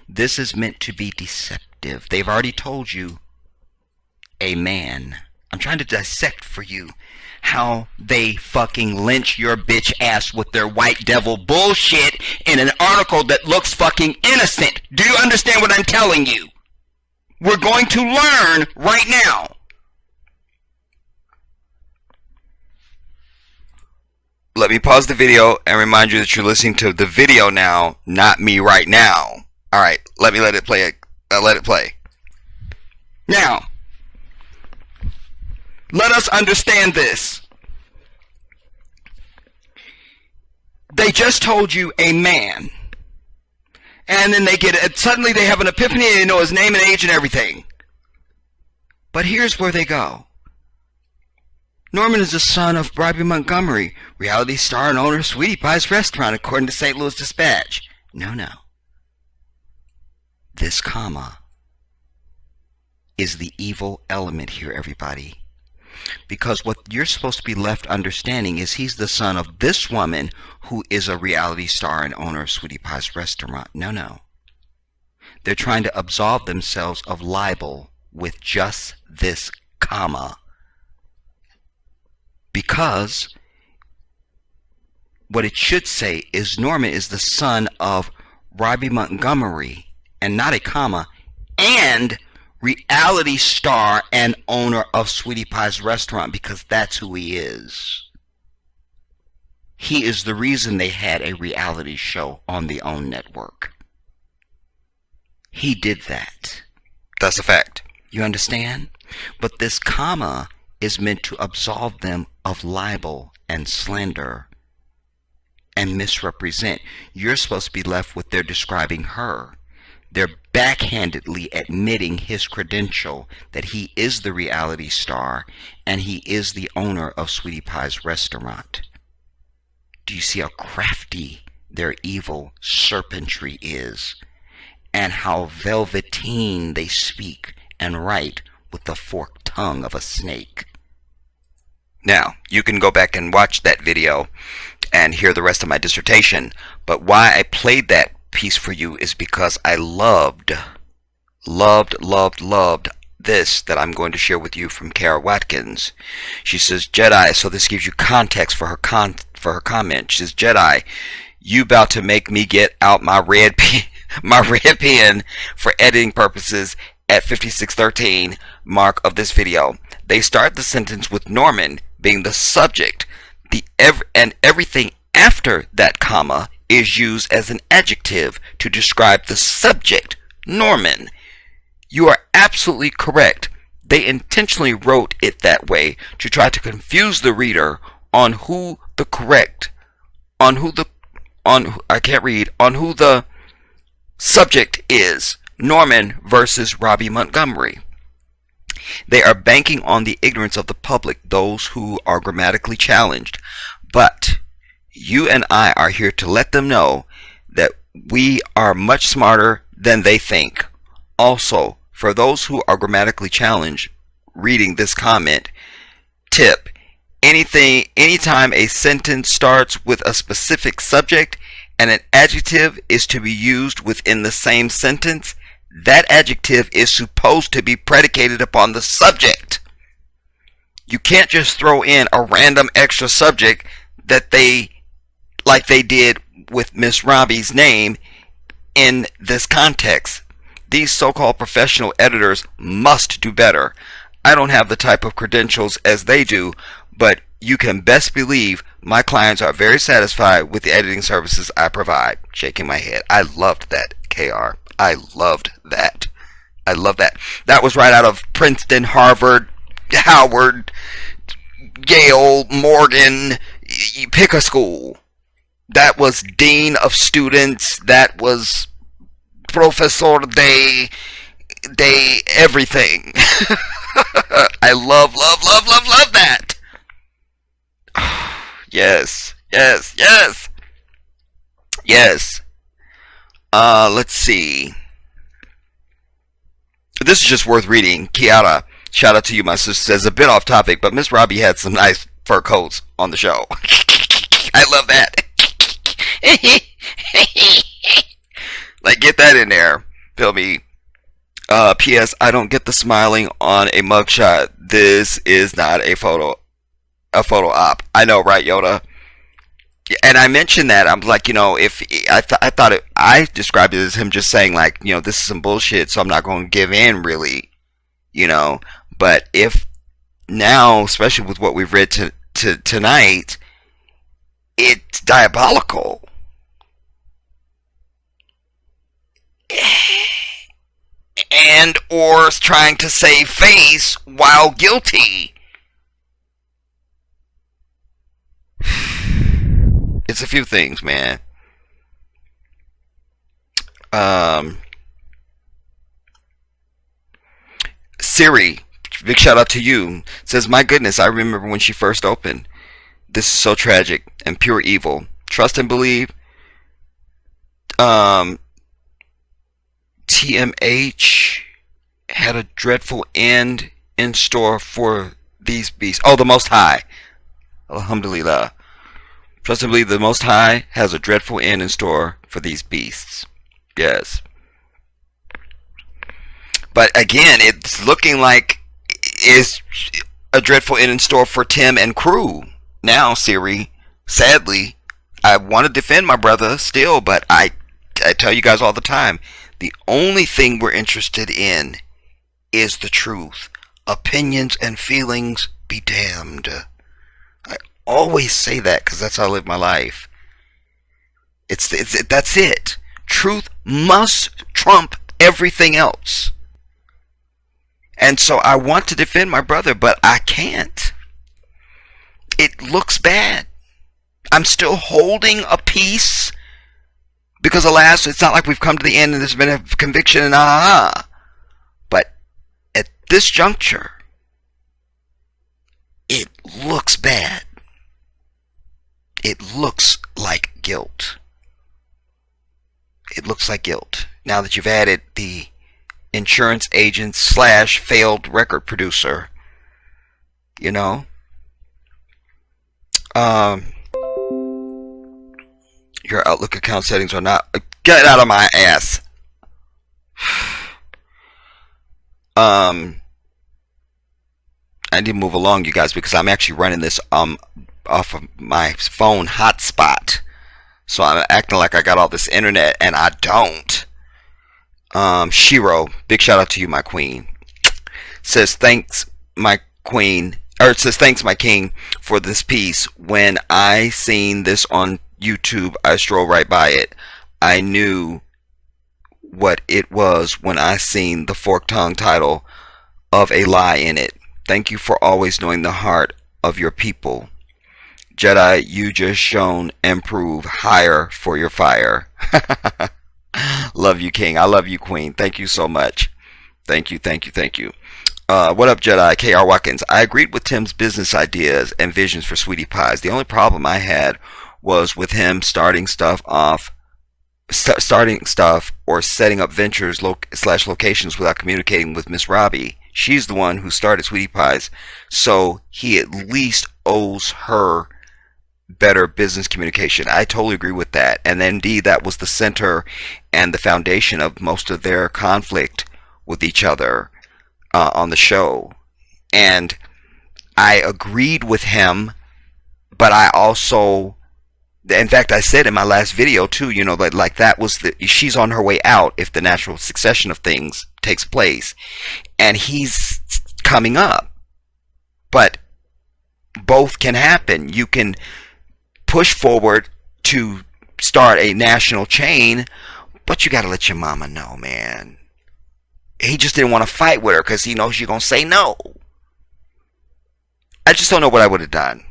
This is meant to be deceptive. They've already told you a man. I'm trying to dissect for you how they fucking lynch your bitch ass with their white devil bullshit in an article that looks fucking innocent. Do you understand what I'm telling you? We're going to learn right now. Let me pause the video and remind you that you're listening to the video now, not me right now. Alright, let it play. Let it play. Now, let us understand this. They just told you a man. And then they get it. Suddenly they have an epiphany and they know his name and age and everything. But here's where they go. Norman is the son of Robbie Montgomery, reality star and owner of Sweetie Pie's restaurant, according to St. Louis Dispatch. No. This comma is the evil element here, everybody. Because what you're supposed to be left understanding is he's the son of this woman who is a reality star and owner of Sweetie Pie's restaurant. No. They're trying to absolve themselves of libel with just this comma. Because what it should say is Norman is the son of Robbie Montgomery, and not a comma, and reality star and owner of Sweetie Pie's restaurant, because that's who he is. He is the reason they had a reality show on the OWN network. He did that. That's a fact. You understand? But this comma is meant to absolve them of libel and slander and misrepresent. You're supposed to be left with they're describing her. They're backhandedly admitting his credential that he is the reality star and he is the owner of Sweetie Pie's restaurant. Do you see how crafty their evil serpentry is, and how velveteen they speak and write with the forked tongue of a snake? Now, you can go back and watch that video and hear the rest of my dissertation, but why I played that piece for you is because I loved this that I'm going to share with you from Kara Watkins. She says, Jedi, so this gives you context for her comment. She says, Jedi, you about to make me get out my red pen for editing purposes at 5613 mark of this video. They start the sentence with Norman being the subject, and everything after that comma is used as an adjective to describe the subject, Norman. You are absolutely correct. They intentionally wrote it that way to try to confuse the reader on who the subject is, Norman versus Robbie Montgomery. They are banking on the ignorance of the public, those who are grammatically challenged. But you and I are here to let them know that we are much smarter than they think. Also, for those who are grammatically challenged reading this comment, tip, anytime a sentence starts with a specific subject and an adjective is to be used within the same sentence, that adjective is supposed to be predicated upon the subject. You can't just throw in a random extra subject like they did with Miss Robbie's name in this context. These so-called professional editors must do better. I don't have the type of credentials as they do, but you can best believe my clients are very satisfied with the editing services I provide. Shaking my head. I loved that, KR. I loved that. I love that. That was right out of Princeton, Harvard, Howard, Yale, Morgan. You pick a school. That was Dean of Students. That was Professor de everything. I love that. Yes. Let's see. This is just worth reading. Kiara, shout out to you, my sister, says a bit off topic, but Miss Robbie had some nice fur coats on the show. I love that. Like, get that in there. Feel me? P.S. I don't get the smiling on a mugshot. This is not a photo op. I know, right, Yoda? And I mentioned that. I'm like, if I described it as him just saying, like, this is some bullshit, so I'm not going to give in, really, But if now, especially with what we've read tonight, it's diabolical. And or trying to save face while guilty. It's a few things, man. Siri, big shout out to you. Says, my goodness, I remember when she first opened. This is so tragic and pure evil. Trust and believe. TMH had a dreadful end in store for these beasts. Oh, the Most High. Alhamdulillah. Trust and believe the Most High has a dreadful end in store for these beasts. Yes. But again, it's looking like it's a dreadful end in store for Tim and crew. Now, Siri, sadly, I want to defend my brother still, but I tell you guys all the time, the only thing we're interested in is the truth. Opinions and feelings be damned. I always say that because that's how I live my life. That's it. Truth must trump everything else. And so I want to defend my brother, but I can't. It looks bad. I'm still holding a peace because, alas, it's not like we've come to the end and there's been a conviction and But at this juncture, it looks bad. It looks like guilt. It looks like guilt. Now that you've added the insurance agent / failed record producer, you know, your Outlook account settings are not. Get out of my ass. I need to move along, you guys, because I'm actually running this off of my phone hotspot. So I'm acting like I got all this internet, and I don't. Shiro, big shout out to you, my queen. Says thanks, my queen. Or it says thanks, my king, for this piece. When I seen this on YouTube, I strolled right by it. I knew what it was when I seen the forked tongue title of a lie in it. Thank you for always knowing the heart of your people. Jedi, you just shown and prove higher for your fire. Love you, king. I love you, queen. Thank you so much. Thank you, thank you, thank you. What up, Jedi? K.R. Watkins. I agreed with Tim's business ideas and visions for Sweetie Pies. The only problem I had was with him starting stuff or setting up ventures / locations without communicating with Miss Robbie. She's the one who started Sweetie Pies, so he at least owes her better business communication. I totally agree with that. And indeed, that was the center and the foundation of most of their conflict with each other on the show. And I agreed with him, but I also, in fact, I said in my last video too, you know, like that was she's on her way out if the natural succession of things takes place, and he's coming up. But both can happen. You can push forward to start a national chain, but you got to let your mama know, man. He just didn't want to fight with her because he knows you're going to say no. I just don't know what I would have done.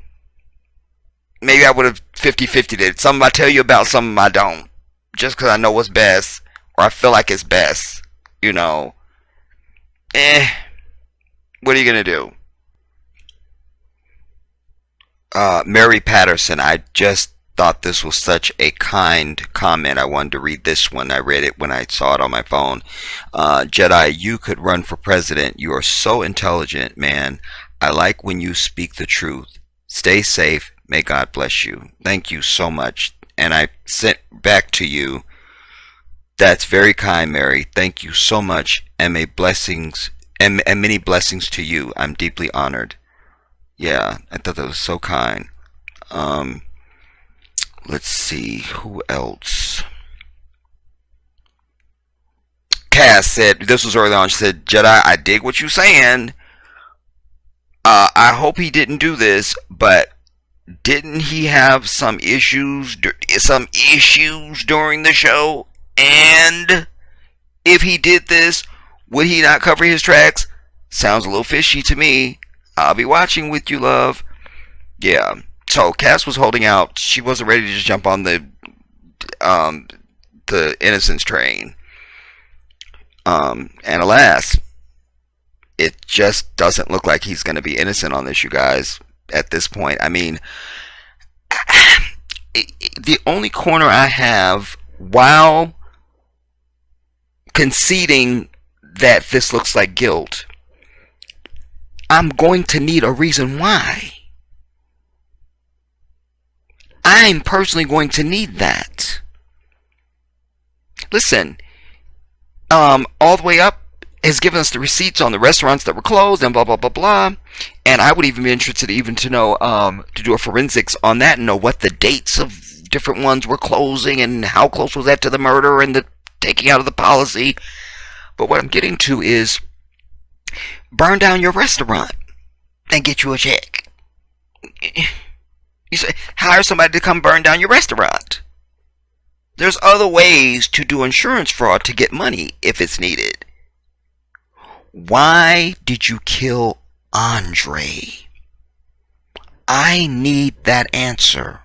Maybe I would have 50-50'd it. Some I tell you about, some I don't. Just because I know what's best, or I feel like it's best, you know. What are you going to do? Mary Patterson, I just thought this was such a kind comment. I wanted to read this one. I read it when I saw it on my phone. Jedi, you could run for president. You are so intelligent, man. I like when you speak the truth. Stay safe. May God bless you. Thank you so much. And I sent back to you. That's very kind, Mary. Thank you so much. And may blessings and many blessings to you. I'm deeply honored. Yeah, I thought that was so kind. Let's see, who else? Cass said, this was early on, she said, Jedi, I dig what you're saying. I hope he didn't do this, but didn't he have some issues during the show? And if he did this, would he not cover his tracks? Sounds a little fishy to me. I'll be watching with you, love. Yeah. So Cass was holding out. She wasn't ready to just jump on the innocence train. And alas, It just doesn't look like he's going to be innocent on this, you guys, at this point. I mean, the only corner I have, while conceding that this looks like guilt, I'm going to need a reason why. I'm personally going to need that. Listen, all the way up has given us the receipts on the restaurants that were closed and blah, blah, blah, blah. And I would even be interested even to know, to do a forensics on that and know what the dates of different ones were closing and how close was that to the murder and the taking out of the policy. But what I'm getting to is, burn down your restaurant and get you a check. You say, hire somebody to come burn down your restaurant. There's other ways to do insurance fraud to get money if it's needed. Why did you kill Andre? I need that answer.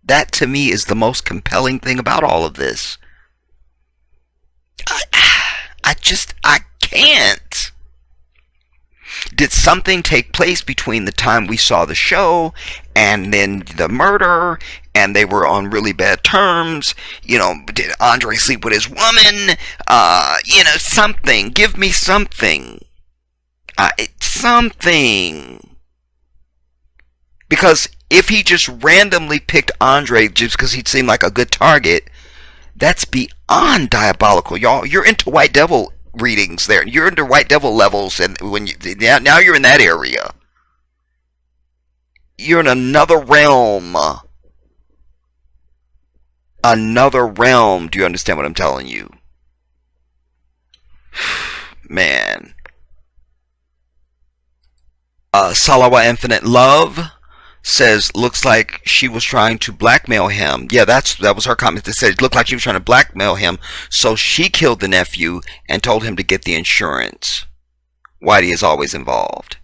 That to me is the most compelling thing about all of this. I can't. Did something take place between the time we saw the show and then the murder, and they were on really bad terms? You know, did Andre sleep with his woman? Something. Give me something. Something. Because if he just randomly picked Andre just because he seemed like a good target, that's beyond diabolical, y'all. You're into White Devil readings there. You're into White Devil levels, and now you're in that area. You're in another realm. Another realm. Do you understand what I'm telling you? Man. Salawa Infinite Love says, looks like she was trying to blackmail him. Yeah, that was her comment. That said it looked like she was trying to blackmail him, so she killed the nephew and told him to get the insurance. Whitey is always involved.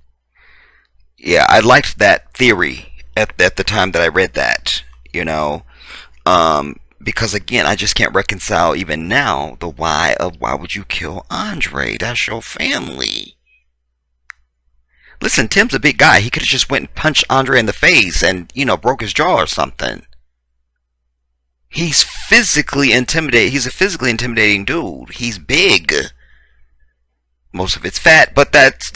Yeah, I liked that theory at the time that I read that, because again, I just can't reconcile even now the why of why would you kill Andre? That's your family. Listen, Tim's a big guy. He could have just went and punched Andre in the face and, broke his jaw or something. He's physically intimidating. He's a physically intimidating dude. He's big. Most of it's fat, but that's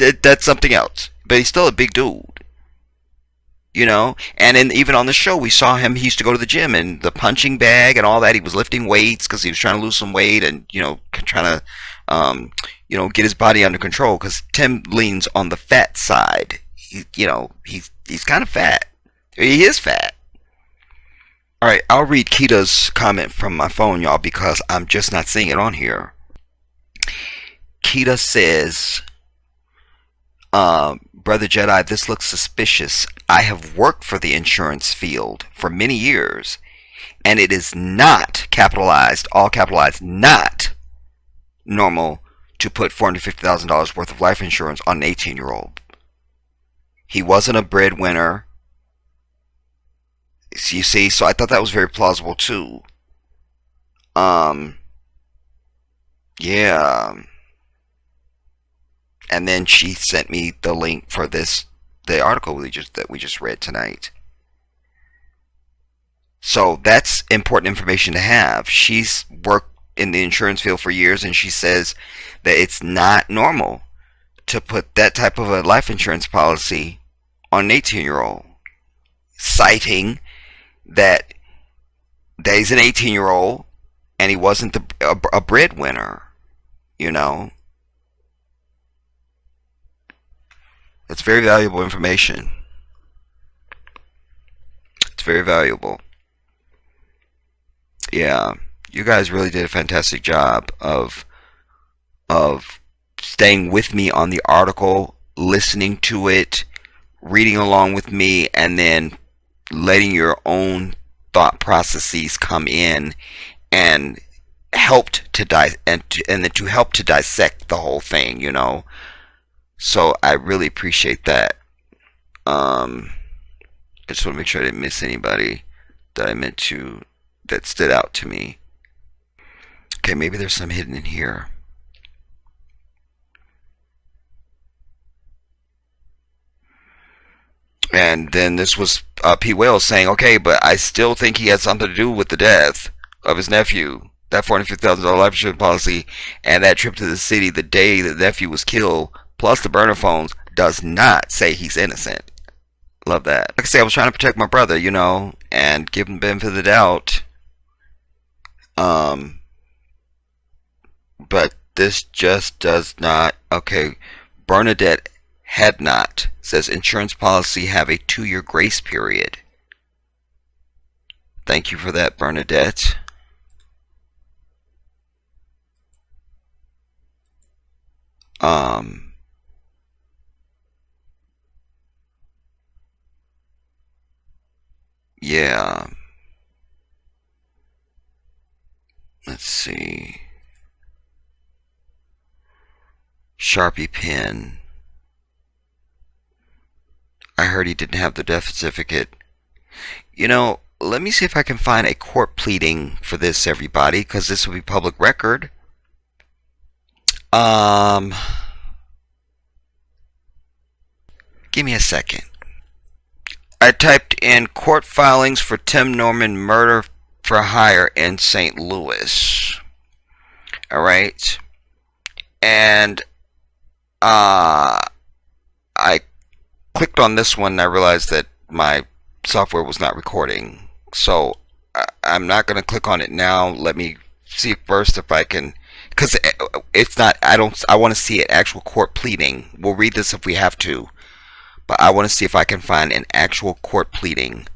something else. But he's still a big dude. And even on the show, we saw him. He used to go to the gym and the punching bag and all that. He was lifting weights because he was trying to lose some weight and, trying to, get his body under control, because Tim leans on the fat side. He's kind of fat. He is fat. All right, I'll read Kita's comment from my phone, y'all, because I'm just not seeing it on here. Kita says, Brother Jedi, this looks suspicious. I have worked for the insurance field for many years, and it is not capitalized, all capitalized, not normal to put $450,000 worth of life insurance on an 18-year-old. He wasn't a breadwinner. You see, so I thought that was very plausible too. Yeah. And then she sent me the link for the article that we just read tonight. So that's important information to have. She's worked in the insurance field for years, and she says that it's not normal to put that type of a life insurance policy on an 18-year-old, citing that he's an 18-year-old and he wasn't a breadwinner. It's very valuable information. It's very valuable. Yeah. You guys really did a fantastic job of staying with me on the article, listening to it, reading along with me, and then letting your own thought processes come in and helped to help to dissect the whole thing, So I really appreciate that. I just want to make sure I didn't miss anybody that stood out to me. Okay, maybe there's some hidden in here. And then this was P. Wells saying, okay, but I still think he had something to do with the death of his nephew. That $450,000 life insurance policy and that trip to the city the day the nephew was killed, plus the burner phones, does not say he's innocent. Love that. Like I say, I was trying to protect my brother, and give him the benefit of the doubt. But this just does not. Okay, Bernadette had not. Says insurance policy have a 2-year grace period. Thank you for that, Bernadette. Yeah. Let's see. Sharpie pen. I heard he didn't have the death certificate. Let me see if I can find a court pleading for this, everybody, because this will be public record. Give me a second. I typed in court filings for Tim Norman murder for hire in St. Louis. Alright. And I clicked on this one and I realized that my software was not recording. So I'm not going to click on it now. Let me see first if I can, because it's not, I want to see an actual court pleading. We'll read this if we have to, but I want to see if I can find an actual court pleading.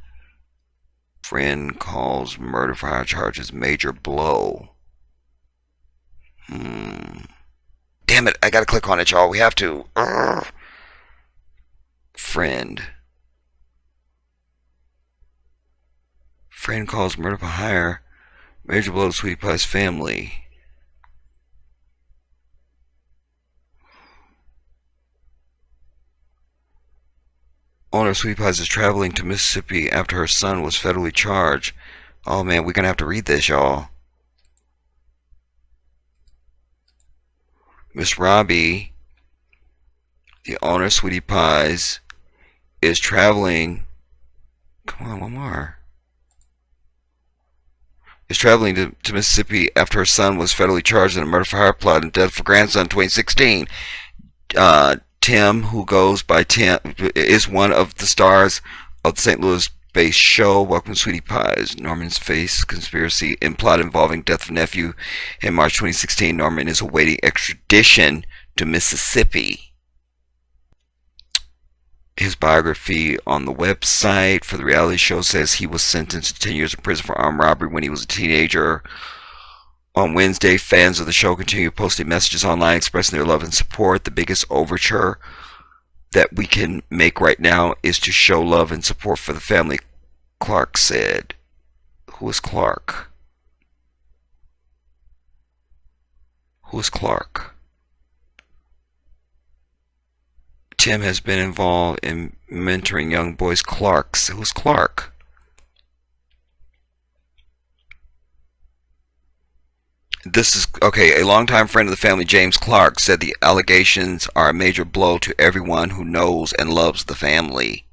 Friend calls murder for hire charges major blow. Damn it, I gotta click on it, y'all. We have to. Friend calls murder for hire major blow to Sweetie Pie's family. Owner of Sweetie Pies is traveling to Mississippi after her son was federally charged. Oh man, we're gonna have to read this, y'all. Miss Robbie, the owner of Sweetie Pies, is traveling. Come on, one more. Is traveling to Mississippi after her son was federally charged in a murder for hire plot and death for grandson 2016. Tim, who goes by Tim, is one of the stars of the St. Louis-based show Welcome to Sweetie Pies. Norman's faced conspiracy and plot involving death of nephew. In March 2016, Norman is awaiting extradition to Mississippi. His biography on the website for the reality show says he was sentenced to 10 years in prison for armed robbery when he was a teenager. On Wednesday, fans of the show continue posting messages online expressing their love and support. The biggest overture that we can make right now is to show love and support for the family, Clark said. Who is Clark? Who is Clark? Tim has been involved in mentoring young boys. Who's Clark? This is, okay, a longtime friend of the family, James Clark, said the allegations are a major blow to everyone who knows and loves the family.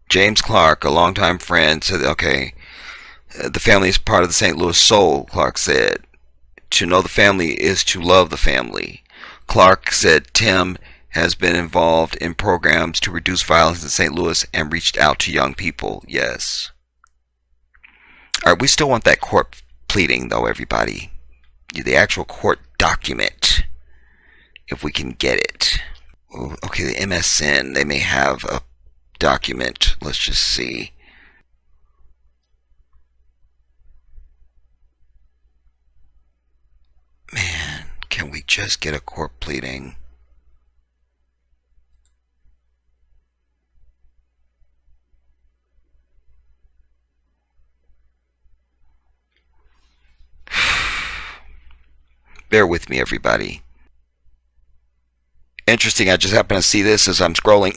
James Clark, a longtime friend, said, okay, the family is part of the St. Louis soul, Clark said. To know the family is to love the family. Clark said Tim has been involved in programs to reduce violence in St. Louis and reached out to young people. Yes. Alright, we still want that court pleading, though, everybody. The actual court document, if we can get it. Okay, the MSN, they may have a document. Let's just see. Man, can we just get a court pleading? Bear with me, everybody. Interesting, I just happened to see this as I'm scrolling.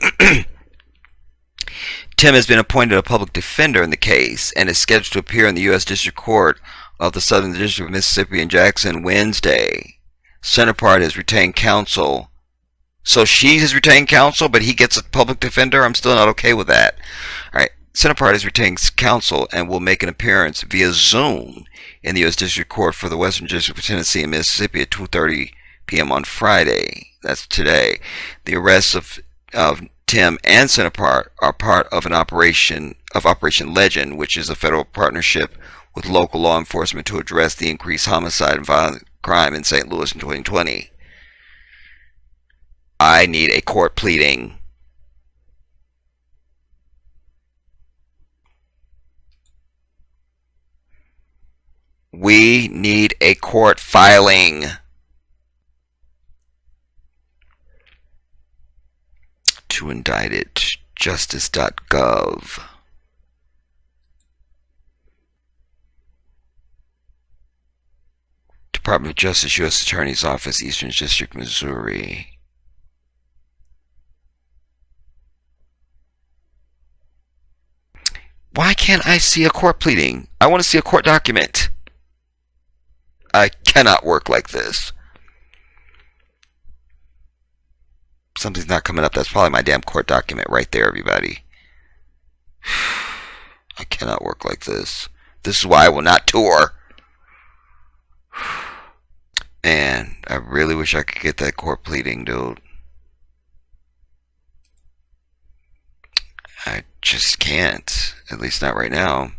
Tim has been appointed a public defender in the case and is scheduled to appear in the U.S. District Court of the Southern District of Mississippi in Jackson Wednesday. Centerpart has retained counsel. So she has retained counsel, but he gets a public defender? I'm still not okay with that. Alright, Centerpart has retained counsel and will make an appearance via Zoom in the U.S. District Court for the Western District of Tennessee and Mississippi at 2:30 p.m. on Friday. That's today. The arrests of Tim and Centerpart are part of an Operation Legend, which is a federal partnership with local law enforcement to address the increased homicide and violent crime in St. Louis in 2020. I need a court pleading. We need a court filing. To indicted, justice.gov. Department of Justice, U.S. Attorney's Office, Eastern District, Missouri. Why can't I see a court pleading? I want to see a court document. I cannot work like this. Something's not coming up. That's probably my damn court document right there, everybody. I cannot work like this. This is why I will not tour. Man, I really wish I could get that court pleading, dude. I just can't. At least not right now.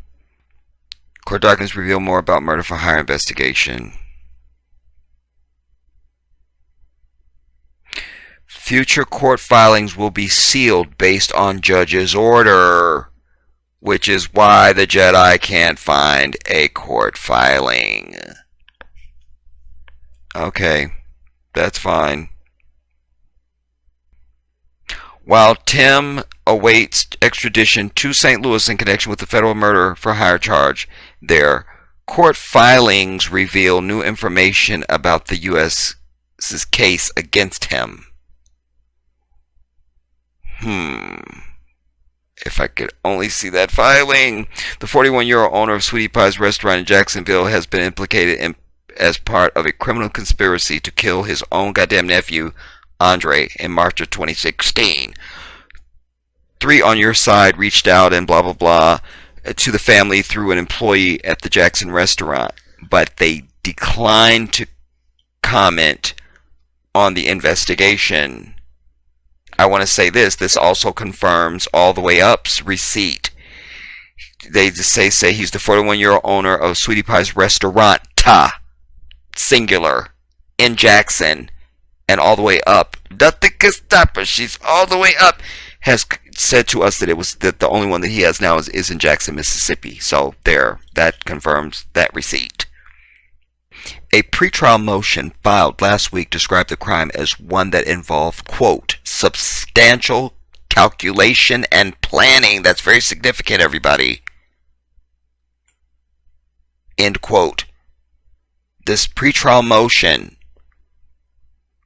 Court documents reveal more about murder for hire investigation. Future court filings will be sealed based on judge's order, which is why the Jedi can't find a court filing. Okay, that's fine. While Tim awaits extradition to St. Louis in connection with the federal murder for hire charge, their court filings reveal new information about the U.S.'s case against him. If I could only see that filing. The 41-year-old owner of Sweetie Pie's restaurant in Jacksonville has been implicated as part of a criminal conspiracy to kill his own goddamn nephew, Andre, in March of 2016. 3 on Your Side reached out and blah blah blah to the family through an employee at the Jackson restaurant, but they declined to comment on the investigation. I want to say this also confirms All the Way Up's receipt. They just say he's the 41-year-old owner of Sweetie Pie's restaurant, singular, in Jackson, and All the Way Up, nothing can stop her, she's all the way up, has said to us that it was that the only one that he has now is in Jackson, Mississippi. So there, that confirms that receipt. A pretrial motion filed last week described the crime as one that involved, quote, substantial calculation and planning. That's very significant, everybody. End quote. This pretrial motion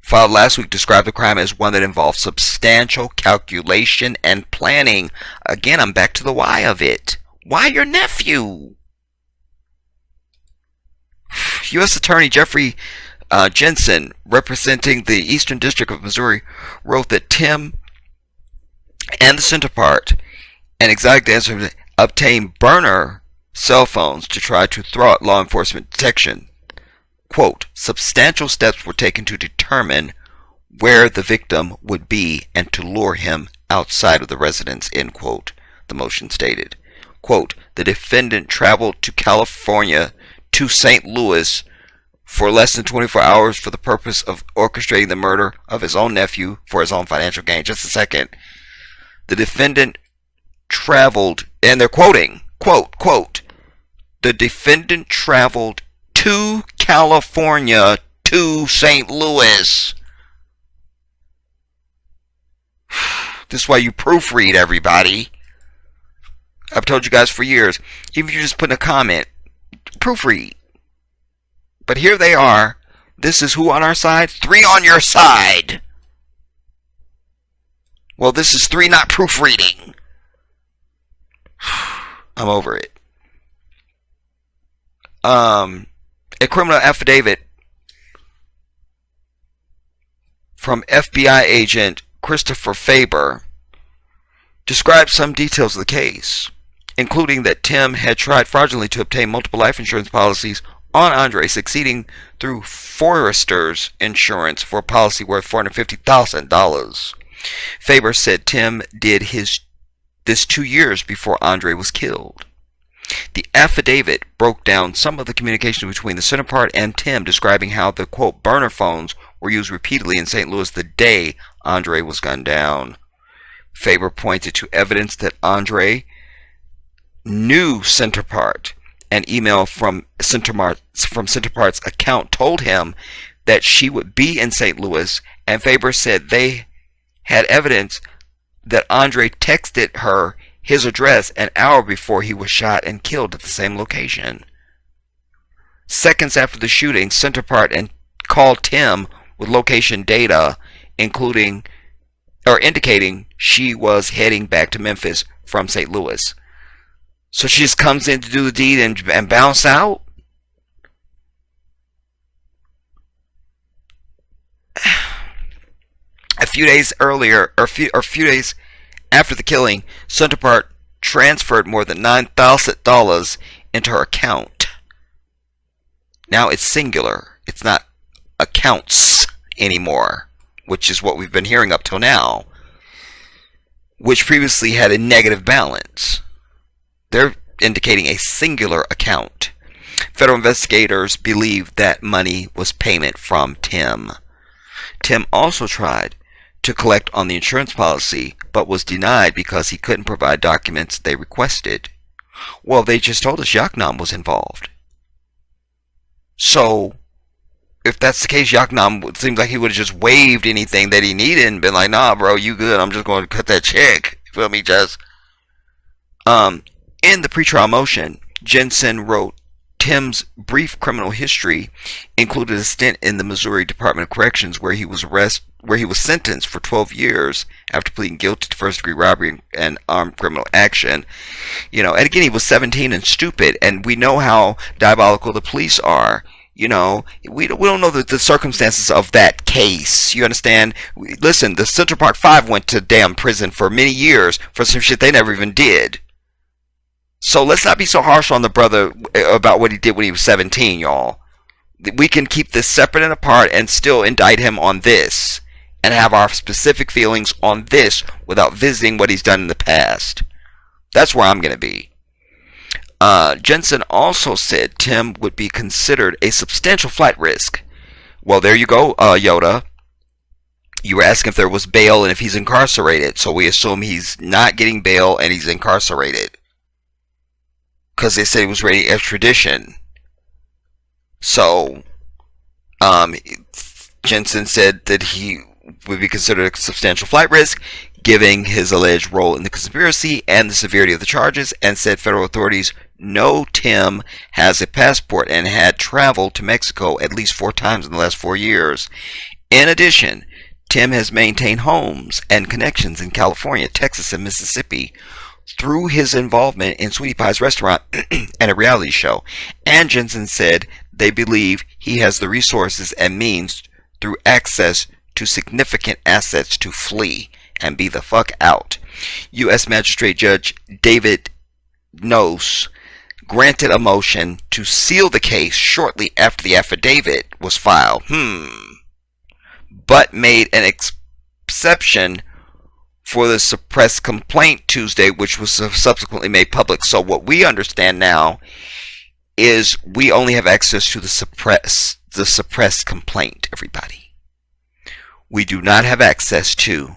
filed last week described the crime as one that involved substantial calculation and planning. Again, I'm back to the why of it. Why your nephew? U.S. Attorney Jeffrey Jensen, representing the Eastern District of Missouri, wrote that Tim and the Centerpart and Exotic Dancer obtained burner cell phones to try to thwart law enforcement detection. Quote, substantial steps were taken to determine where the victim would be and to lure him outside of the residence, end quote, the motion stated. Quote, the defendant traveled to California to St. Louis for less than 24 hours for the purpose of orchestrating the murder of his own nephew for his own financial gain. Just a second. The defendant traveled, and they're quoting, quote, the defendant traveled to California to St. Louis. This is why you proofread, everybody. I've told you guys for years, even if you just put in a comment, proofread. But here they are. This is who on our side? 3 on your side. Well, this is 3 not proofreading. I'm over it. A criminal affidavit from FBI agent Christopher Faber described some details of the case, including that Tim had tried fraudulently to obtain multiple life insurance policies on Andre, succeeding through Forrester's insurance for a policy worth $450,000. Faber said Tim did this 2 years before Andre was killed. The affidavit broke down some of the communication between the center part and Tim, describing how the, quote, burner phones were used repeatedly in St. Louis the day Andre was gunned down. Faber pointed to evidence that Andre knew Centerpart. An email from Centerpart's account told him that she would be in St. Louis, and Faber said they had evidence that Andre texted her his address an hour before he was shot and killed at the same location. Seconds after the shooting, Centerpart called Tim with location data, indicating she was heading back to Memphis from St. Louis. So she just comes in to do the deed and bounce out? A few days after the killing, Centerpart transferred more than $9,000 into her account. Now it's singular. It's not accounts anymore, which is what we've been hearing up till now, which previously had a negative balance. They're indicating a singular account. Federal investigators believe that money was payment from Tim. Tim also tried to collect on the insurance policy, but was denied because he couldn't provide documents they requested. Well, they just told us Yaknam was involved. So, if that's the case, Yaknam, it seems like he would have just waived anything that he needed and been like, nah, bro, you good, I'm just going to cut that check. You feel me, Jess? In the pretrial motion, Jensen wrote Tim's brief criminal history included a stint in the Missouri Department of Corrections where he was sentenced for 12 years after pleading guilty to first-degree robbery and armed criminal action. And again, he was 17 and stupid, and we know how diabolical the police are. We don't know the circumstances of that case. You understand? Listen, the Central Park 5 went to damn prison for many years for some shit they never even did. So let's not be so harsh on the brother about what he did when he was 17, y'all. We can keep this separate and apart and still indict him on this and have our specific feelings on this without visiting what he's done in the past. That's where I'm going to be. Jensen also said Tim would be considered a substantial flight risk. Well, there you go, Yoda. You were asking if there was bail and if he's incarcerated. So we assume he's not getting bail and he's incarcerated, because they said he was ready extradition. So, Jensen said that he would be considered a substantial flight risk, giving his alleged role in the conspiracy and the severity of the charges, and said federal authorities know Tim has a passport and had traveled to Mexico at least 4 times in the last 4 years. In addition, Tim has maintained homes and connections in California, Texas, and Mississippi through his involvement in Sweetie Pie's restaurant and a reality show. And Jensen said they believe he has the resources and means through access to significant assets to flee and be the fuck out. U.S. Magistrate Judge David Nose granted a motion to seal the case shortly after the affidavit was filed. But made an exception for the suppressed complaint Tuesday, which was subsequently made public. So what we understand now is we only have access to the suppressed complaint, everybody. We do not have access to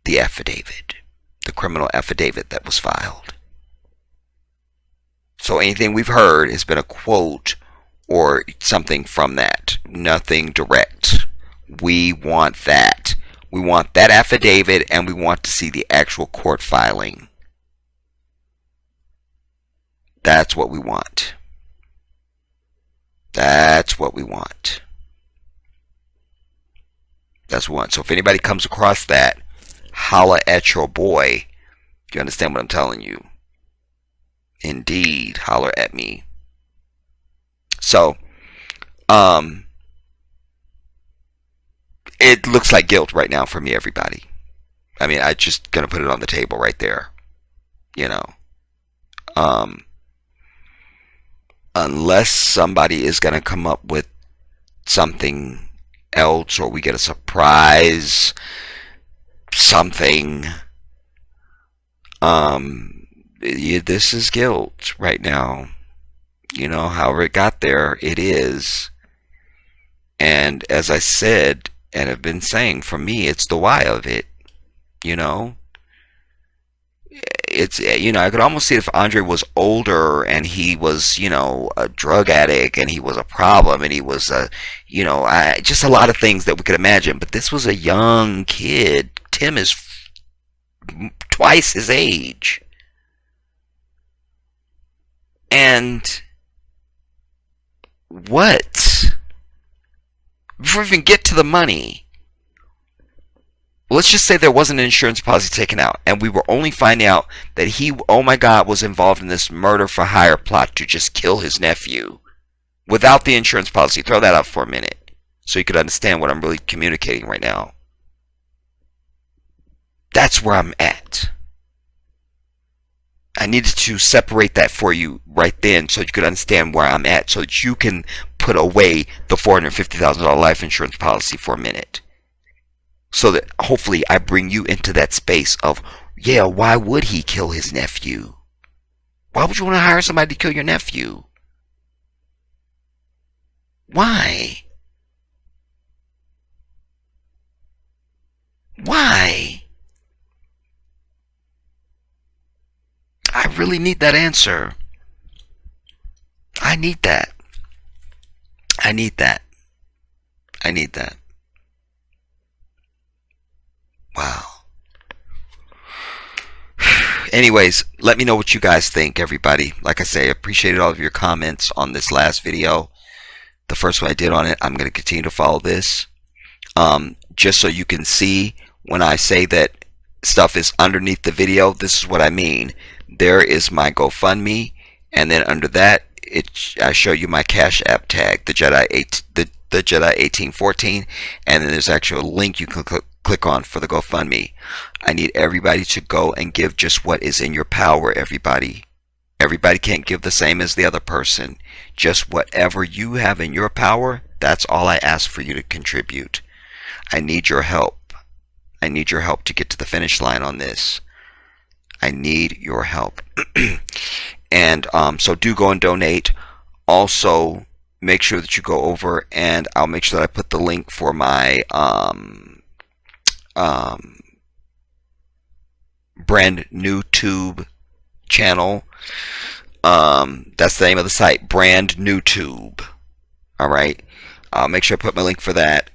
the affidavit, the criminal affidavit that was filed. So anything we've heard has been a quote or something from that. Nothing direct. We want that. We want that affidavit, and we want to see the actual court filing. That's what we want. That's what we want. That's what we want. So if anybody comes across that, holla at your boy. You understand what I'm telling you? Indeed, holler at me. So, It looks like guilt right now for me, everybody. I mean, I just gonna put it on the table right there. You know, um, unless somebody is gonna come up with something else, or we get a surprise something. This is guilt right now. However it got there, it is. And as I said, and have been saying, for me, it's the why of it. It's, I could almost see if Andre was older and he was, a drug addict and he was a problem and he was just a lot of things that we could imagine. But this was a young kid. Tim is twice his age. And what? Before we even get to the money, let's just say there wasn't an insurance policy taken out, and we were only finding out that he, oh my God, was involved in this murder for hire plot to just kill his nephew without the insurance policy. Throw that out for a minute so you could understand what I'm really communicating right now. That's where I'm at. I needed to separate that for you right then so you could understand where I'm at, so that you can put away the $450,000 life insurance policy for a minute. So that hopefully I bring you into that space of, yeah, why would he kill his nephew? Why would you want to hire somebody to kill your nephew? Why? Why? I really need that answer. I need that. I need that. I need that. Wow. Anyways, let me know what you guys think, everybody. Like I say, I appreciated all of your comments on this last video. The first one I did on it. I'm going to continue to follow this. Just so you can see when I say that stuff is underneath the video, this is what I mean. There is my GoFundMe, and then under that, I show you my Cash App tag, the Jedi 1814, and then there's actually a link you can click on for the GoFundMe. I need everybody to go and give just what is in your power, everybody. Everybody can't give the same as the other person. Just whatever you have in your power, that's all I ask for you to contribute. I need your help. I need your help to get to the finish line on this. I need your help. And so do go and donate. Also, make sure that you go over, and I'll make sure that I put the link for my brand new tube channel. That's the name of the site, Brand New Tube. Alright, make sure I put my link for that.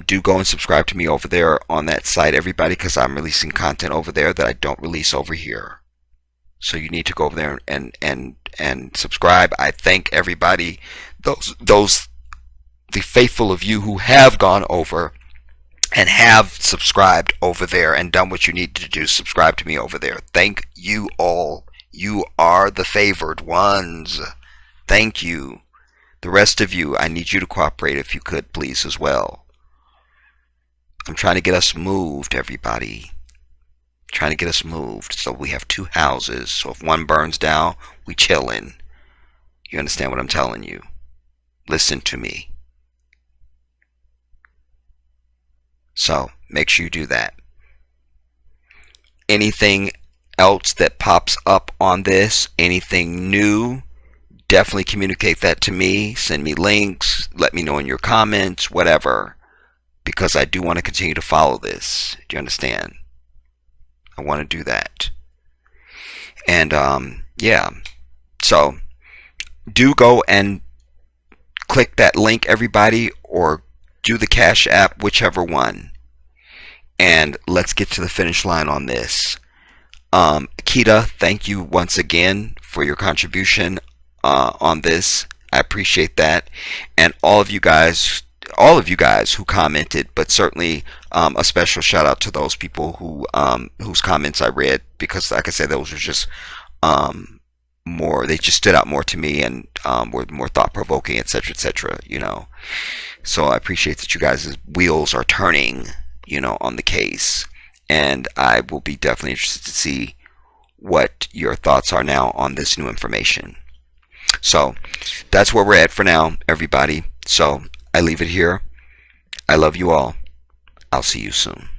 Do go and subscribe to me over there on that site, everybody, because I'm releasing content over there that I don't release over here. So you need to go over there and subscribe. I thank everybody, the faithful of you who have gone over and have subscribed over there and done what you need to do. Subscribe to me over there. Thank you all. You are the favored ones. Thank you. The rest of you, I need you to cooperate if you could, please, as well. I'm trying to get us moved, everybody. Trying to get us moved. So we have 2 houses. So if one burns down, we chillin'. You understand what I'm telling you? Listen to me. So make sure you do that. Anything else that pops up on this, anything new, definitely communicate that to me. Send me links. Let me know in your comments, whatever. Because I do want to continue to follow this. Do you understand? I want to do that. And yeah. So do go and click that link, everybody, or do the Cash App, whichever one. And let's get to the finish line on this. Akita, thank you once again for your contribution on this. I appreciate that. And all of you guys who commented, but certainly a special shout out to those people who whose comments I read, because like I said, those were just more, they just stood out more to me, and were more thought-provoking, etc., etc., So I appreciate that you guys' wheels are turning, on the case. And I will be definitely interested to see what your thoughts are now on this new information. So that's where we're at for now, everybody. So I leave it here. I love you all. I'll see you soon.